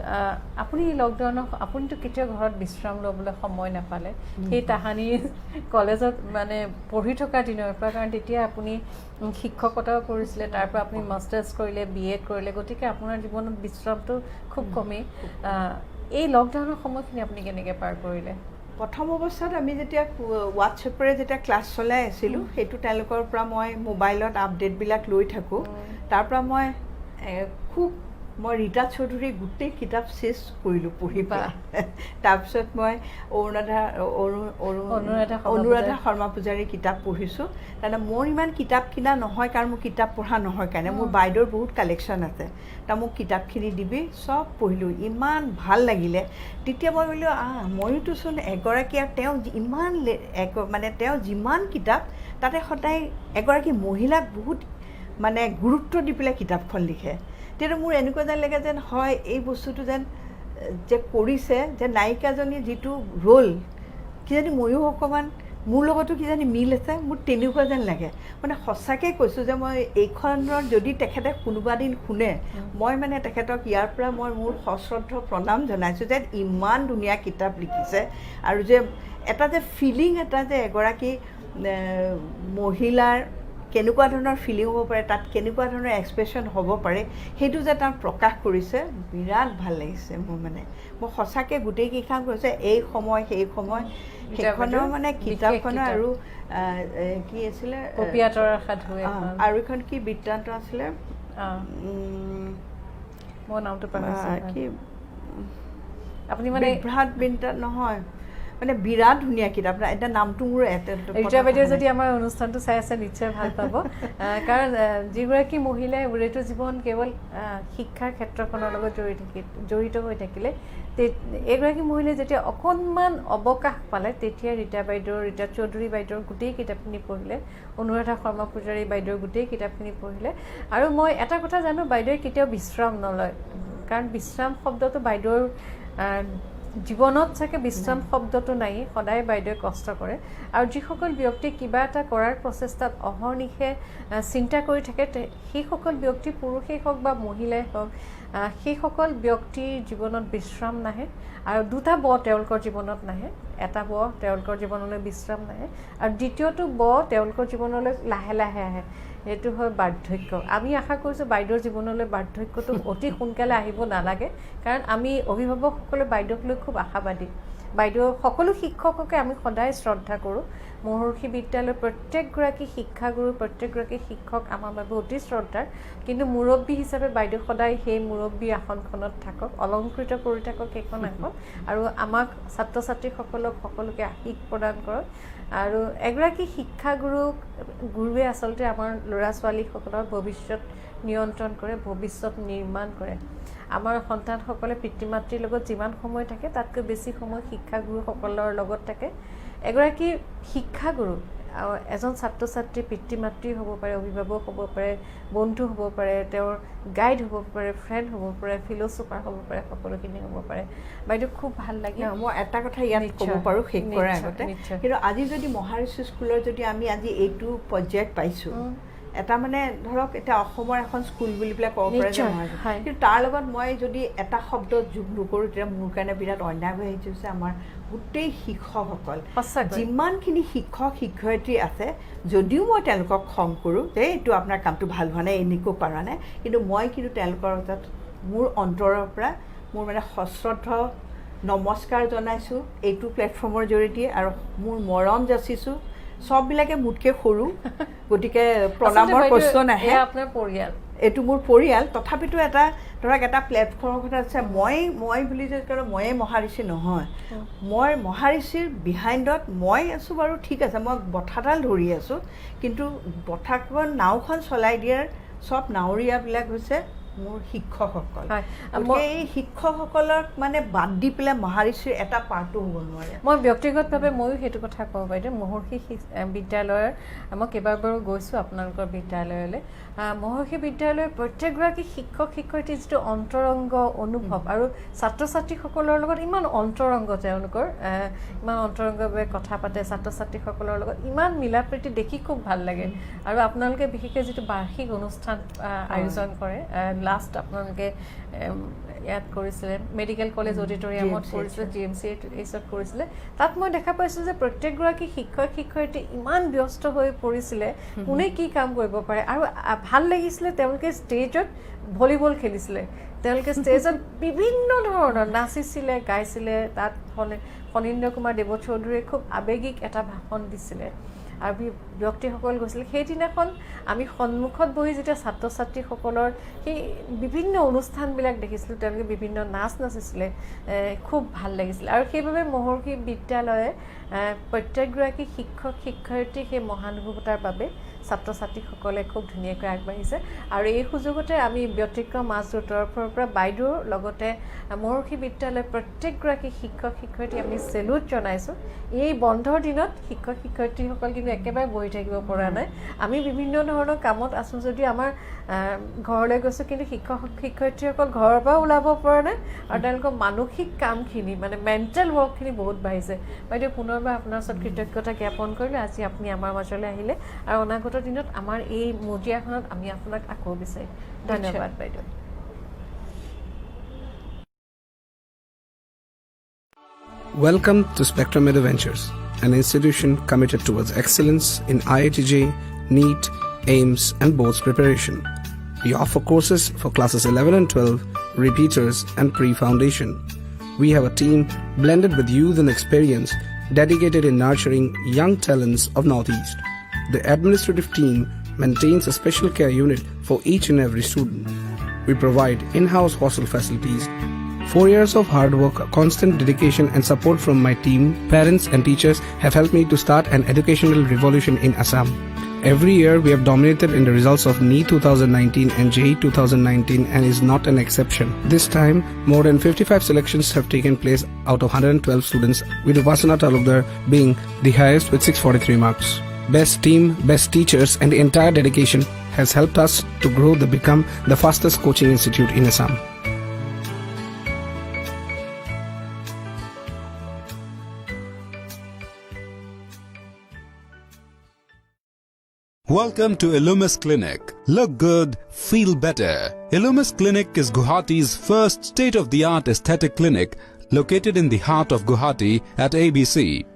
আপুনি লকডাউনৰ আপুনিতো কেতিয়াও ঘৰত বিশ্ৰাম ল'বলৈ সময় নাপালে সেই তাহানি কলেজত মানে পঢ়ি থকা দিনৰ পৰা কাৰণ তেতিয়া আপুনি শিক্ষকতাও কৰিছিলে তাৰ পৰা আপুনি মাষ্টাৰ্ছ কৰিলে BA কৰিলে গতিকে আপোনাৰ জীৱনত বিশ্ৰামটো খুব কমেই এই লকডাউনৰ সময়খিনি আপুনি কেনেকৈ পাৰ কৰিলে প্ৰথম অৱস্থাত আমি যেতিয়া হোৱাটছএপৰে যেতিয়া ক্লাছ চলাই আছিলোঁ সেইটো তেওঁলোকৰ পৰা মই মোবাইলত আপডেটবিলাক লৈ থাকোঁ তাৰ পৰা মই খুব মই ৰীতা চৌধুৰীৰ গোটেই কিতাপ চেছ কৰিলোঁ পঢ়ি পেলাই তাৰপিছত মই অনুৰাধা শৰ্মা পূজাৰীৰ কিতাপ পঢ়িছোঁ তাৰমানে মোৰ ইমান কিতাপ কিনা নহয় কাৰণ মোৰ কিতাপ পঢ়া নহয় কাৰণে মোৰ বাইদেউৰ বহুত কালেকশ্যন আছে তাৰ মোক কিতাপখিনি দিবি চব পঢ়িলোঁ ইমান ভাল লাগিলে তেতিয়া মই বোলো ময়োতোচোন এগৰাকী আৰু তেওঁ ইমান মানে তেওঁ যিমান কিতাপ তাতে সদায় এগৰাকী মহিলাক বহুত মানে গুৰুত্ব দি পেলাই কিতাপখন লিখে তেতিয়া মোৰ এনেকুৱা যেন লাগে যেন হয় এই বস্তুটো যেন যে কৰিছে যে নায়িকাজনী যিটো ৰোল কিজানি ময়ো অকণমান মোৰ লগতো কিজানি মিল আছে মোৰ তেনেকুৱা যেন লাগে মানে সঁচাকৈ কৈছোঁ যে মই এইখনৰ যদি তেখেতে কোনোবা দিন শুনে মই মানে তেখেতক ইয়াৰ পৰা মই মোৰ সশ্ৰদ্ধ প্ৰণাম জনাইছোঁ যে ইমান ধুনীয়া কিতাপ লিখিছে আৰু যে এটা যে ফিলিং এটা যে এগৰাকী মহিলাৰ কেনেকুৱা ধৰণৰ ফিলিং হ'ব পাৰে তাত কেনেকুৱা ধৰণৰ এক্সপ্ৰেশ্যন হ'ব পাৰে সেইটো যে তাত প্ৰকাশ কৰিছে বিৰাট ভাল লাগিছে মোৰ মানে মই সঁচাকৈ গোটেইকেইখন কৈছে এই সময় সেই সময় সেইখনৰ মানে কিতাপখনৰ আৰু কি আছিলে আৰু এখন কি বৃত্তান্ত আছিলে মোৰ নামটো কি আপুনি মানে বিভ্ৰাট বৃত্তান্ত নহয় মানে বিৰাট ধুনীয়া কিতাপ এটা নামটো মোৰ ৰীতা বাইদেউ যদি আমাৰ অনুষ্ঠানটো চাই আছে নিশ্চয় ভাল পাব কাৰণ যিগৰাকী মহিলাই উৰেটো জীৱন কেৱল শিক্ষাৰ ক্ষেত্ৰখনৰ লগত জড়িত হৈ থাকিলে এইগৰাকী মহিলাই যেতিয়া অকণমান অৱকাশ পালে তেতিয়া ৰীতা চৌধুৰী বাইদেউৰ গোটেই কিতাপখিনি পঢ়িলে অনুৰাধা শৰ্মা পূজাৰী বাইদেউৰ গোটেই কিতাপখিনি পঢ়িলে আৰু মই এটা কথা জানো বাইদেৱে কেতিয়াও বিশ্ৰাম নলয় কাৰণ বিশ্ৰাম শব্দটো বাইদেউৰ জীৱনত চাগে বিশ্ৰাম শব্দটো নাই সদায় বাইদেৱে কষ্ট কৰে আৰু যিসকল ব্যক্তি কিবা এটা কৰাৰ প্ৰচেষ্টাত অহৰ্নিশে চিন্তা কৰি থাকে সেইসকল ব্যক্তি পুৰুষেই হওক বা মহিলাই হওক সেইসকল ব্যক্তিৰ জীৱনত বিশ্ৰাম নাহে আৰু দুটা তেওঁলোকৰ জীৱনত নাহে এটা তেওঁলোকৰ জীৱনলৈ বিশ্ৰাম নাহে আৰু দ্বিতীয়টো তেওঁলোকৰ জীৱনলৈ লাহে লাহে আহে সেইটো হয় বাৰ্ধক্য আমি আশা কৰিছোঁ বাইদেউৰ জীৱনলৈ বাৰ্ধক্যটো অতি সোনকালে আহিব নালাগে কাৰণ আমি অভিভাৱকসকলে বাইদেউক লৈ খুব আশাবাদী বাইদেউ সকলো শিক্ষককে আমি সদায় শ্ৰদ্ধা কৰোঁ মহৰ্ষি বিদ্যালয়ৰ প্ৰত্যেকগৰাকী শিক্ষাগুৰু প্ৰত্যেকগৰাকী শিক্ষক আমাৰ বাবে অতি শ্ৰদ্ধাৰ কিন্তু মুৰব্বী হিচাপে বাইদেউ সদায় সেই মুৰব্বী আসনখনত থাকক অলংকৃত কৰি থাকক সেইখন আসন আৰু আমাক ছাত্ৰ ছাত্ৰীসকলক সকলোকে আশীষ প্ৰদান কৰক আৰু এগৰাকী গুৰুৱে আচলতে আমাৰ ল'ৰা ছোৱালীসকলৰ ভৱিষ্যত নিয়ন্ত্ৰণ কৰে ভৱিষ্যত নিৰ্মাণ কৰে আমাৰ সন্তানসকলে পিতৃ মাতৃৰ লগত যিমান সময় থাকে তাতকৈ বেছি সময় শিক্ষাগুৰুসকলৰ লগত থাকে এগৰাকী শিক্ষাগুৰু এজন ছাত্ৰ ছাত্ৰী পিতৃ মাতৃ হ'ব পাৰে অভিভাৱক হ'ব পাৰে বন্ধু হ'ব পাৰে তেওঁৰ গাইড হ'ব পাৰে ফ্ৰেণ্ড হ'ব পাৰে ফিল'চফাৰ হ'ব পাৰে সকলোখিনি হ'ব পাৰে বাইদেউ খুব ভাল লাগে মই এটা কথা ইয়াত ক'ব পাৰোঁ শেষ কৰাৰ আগতে কিন্তু আজি যদি মহাৰিষি স্কুলৰ যদি আমি আজি এইটো পৰ্যায়ত পাইছোঁ এটা মানে ধৰক এতিয়া অসমৰ এখন স্কুল বুলি পেলাই ক'ব পাৰে যে নহয় কিন্তু তাৰ লগত মই যদি এটা শব্দ যোগ নকৰোঁ তেতিয়া মোৰ কাৰণে বিৰাট অন্যায় হৈ আহিছে আমাৰ গোটেই শিক্ষকসকল যিমানখিনি শিক্ষক শিক্ষয়িত্ৰী আছে যদিও মই তেওঁলোকক খং কৰোঁ যে এইটো আপোনাৰ কামটো ভাল হোৱা নাই এনেকৈ পৰা নাই কিন্তু মই কিন্তু তেওঁলোকৰ তাত মোৰ অন্তৰৰ পৰা মোৰ মানে সশ্ৰদ্ধ নমস্কাৰ জনাইছোঁ এইটো প্লেটফৰ্মৰ জৰিয়তে আৰু মোৰ মৰম যাচিছোঁ সববিলাকে মোতকৈ সৰু গতিকে প্ৰণামৰ প্ৰশ্ন নাহে আপোনাৰ পৰিয়াল এইটো মোৰ পৰিয়াল তথাপিতো এটা ধৰক এটা প্লেটফৰ্মৰ কথা আছে মই বুলি যে কওঁ ময়ে মহাৰিষি নহয় মই মহাৰিষিৰ বিহাইণ্ডত মই আছোঁ বাৰু ঠিক আছে মই বঠাডাল ধৰি আছোঁ কিন্তু বঠাখন নাওখন চলাই দিয়াৰ সব নাৱৰীয়াবিলাক হৈছে মোৰ শিক্ষকসকল এই শিক্ষকসকলক মানে বাদ দি পেলাই মহাৰিষিৰ এটা পাৰ্টো হ'ব নোৱাৰে মই ব্যক্তিগতভাৱে ময়ো সেইটো কথা কওঁ বাইদেউ মহৰ্ষি বিদ্যালয়ৰ মই কেইবাবাৰো গৈছোঁ আপোনালোকৰ বিদ্যালয়লৈ মহৰ্ষি বিদ্যালয়ৰ প্ৰত্যেকগৰাকী শিক্ষক শিক্ষয়িত্ৰী যিটো অন্তৰংগ অনুভৱ আৰু ছাত্ৰ ছাত্ৰীসকলৰ লগত ইমান অন্তৰংগ তেওঁলোকৰ ইমান অন্তৰংগভাৱে কথা পাতে ছাত্ৰ ছাত্ৰীসকলৰ লগত ইমান মিলা প্ৰীতি দেখি খুব ভাল লাগে আৰু আপোনালোকে বিশেষকৈ যিটো বাৰ্ষিক অনুষ্ঠান আয়োজন কৰে লাষ্ট আপোনালোকে ইয়াত কৰিছিলে মেডিকেল কলেজ অডিটৰিয়ামত কৰিছিলে GMC এইচত কৰিছিলে তাত মই দেখা পাইছোঁ যে প্ৰত্যেকগৰাকী শিক্ষক শিক্ষয়িত্ৰী ইমান ব্যস্ত হৈ পৰিছিলে কোনে কি কাম কৰিব পাৰে আৰু ভাল লাগিছিলে তেওঁলোকে ষ্টেজত ভলীবল খেলিছিলে তেওঁলোকে ষ্টেজত বিভিন্ন ধৰণৰ নাচিছিলে গাইছিলে তাত ফণীন্দ্ৰ কুমাৰ দেৱ চৌধুৰীয়ে খুব আৱেগিক এটা ভাষণ দিছিলে আৰু ব্যক্তিসকল গৈছিলে সেইদিনাখন আমি সন্মুখত বহি যেতিয়া ছাত্ৰ ছাত্ৰীসকলৰ সেই বিভিন্ন অনুষ্ঠানবিলাক দেখিছিলোঁ তেওঁলোকে বিভিন্ন নাচ নাচিছিলে খুব ভাল লাগিছিলে আৰু সেইবাবে মহৰ্ষি বিদ্যালয়ে প্ৰত্যেকগৰাকী শিক্ষক শিক্ষয়িত্ৰী সেই মহানুভৱতাৰ বাবে ছাত্ৰ ছাত্ৰীসকলে খুব ধুনীয়াকৈ আগবাঢ়িছে আৰু এই সুযোগতে আমি ব্যতিক্ৰম মাজৰ তৰফৰ পৰা বাইদেউৰ লগতে মহৰ্ষি বিদ্যালয়ৰ প্ৰত্যেকগৰাকী শিক্ষক শিক্ষয়িত্ৰী আমি চেলুট জনাইছোঁ এই বন্ধৰ দিনত শিক্ষক শিক্ষয়িত্ৰীসকল কিন্তু একেবাৰে বহি থাকিব পৰা নাই আমি বিভিন্ন ধৰণৰ কামত আছোঁ যদিও আমাৰ ঘৰলৈ গৈছোঁ কিন্তু শিক্ষক শিক্ষয়িত্ৰীসকল ঘৰৰ পৰা ওলাব পৰা নাই আৰু তেওঁলোকৰ মানসিক কামখিনি মানে মেণ্টেল ৱৰ্কখিনি বহুত বাঢ়িছে বাইদেউ পুনৰবাৰ আপোনাৰ ওচৰত কৃতজ্ঞতা জ্ঞাপন কৰিলোঁ আজি আপুনি আমাৰ মাজলৈ আহিলে আৰু অনাগত দিনত আমাৰ এই মজিয়াখনত আমি আপোনাক আকৌ বিচাৰিম ধন্যবাদ বাইদেউ Welcome to Spectrum Meadow Ventures, an institution committed towards excellence in IITJ, NEET, AIMS and boards preparation. We offer courses for classes 11 and 12, repeaters and pre-foundation. We have a team blended with youth and experience dedicated in nurturing young talents of Northeast. The administrative team maintains a special care unit for each and every student. We provide in-house hostel facilities. 4 years of hard work, constant dedication and support from my team, parents and teachers have helped me to start an educational revolution in Assam. Every year we have dominated in the results of NEET 2019 and JEE 2019 and is not an exception. This time, more than 55 selections have taken place out of 112 students, with Vasana Talukdar being the highest with 643 marks. Best team, best teachers and the entire dedication has helped us to grow to become the fastest coaching institute in Assam. Welcome to Illumis Clinic. Look good, feel better. Illumis Clinic is Guwahati's first state-of-the-art aesthetic clinic located in the heart of Guwahati at ABC.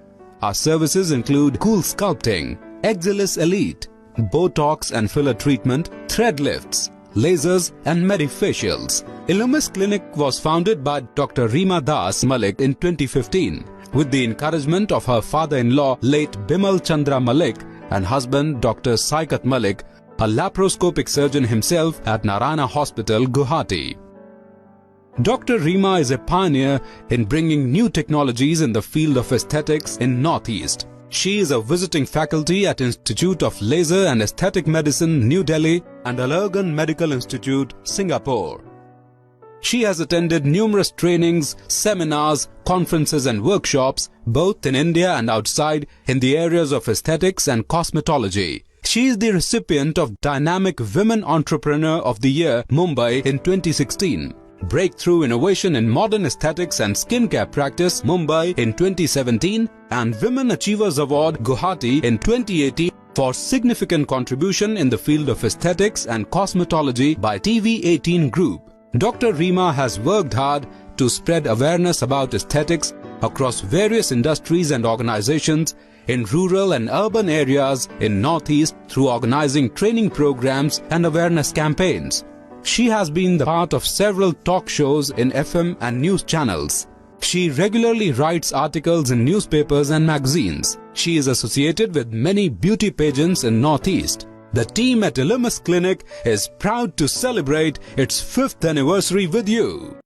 Our services include cool sculpting, Exilis Elite, Botox and filler treatment, thread lifts, lasers and medifacials. Illumis Clinic was founded by Dr. Reema Das Malik in 2015 with the encouragement of her father-in-law late Bimal Chandra Malik and husband Dr. Saikat Malik, a laparoscopic surgeon himself at Narayana Hospital, Guwahati. Dr. Reema is a pioneer in bringing new technologies in the field of aesthetics in Northeast. She is a visiting faculty at Institute of Laser and Aesthetic Medicine, New Delhi and Allergan Medical Institute, Singapore. She has attended numerous trainings, seminars, conferences and workshops, both in India and outside, in the areas of aesthetics and cosmetology. She is the recipient of Dynamic Women Entrepreneur of the Year, Mumbai in 2016. Breakthrough Innovation in Modern Aesthetics and Skincare Practice, Mumbai in 2017 and Women Achievers Award, Guwahati in 2018 for significant contribution in the field of aesthetics and cosmetology by TV18 Group. Dr. Reema has worked hard to spread awareness about aesthetics across various industries and organizations in rural and urban areas in Northeast through organizing training programs and awareness campaigns. She has been the part of several talk shows in FM and news channels. She regularly writes articles in newspapers and magazines. She is associated with many beauty pageants in Northeast. The team at Illumis Clinic is proud to celebrate its 5th anniversary with you.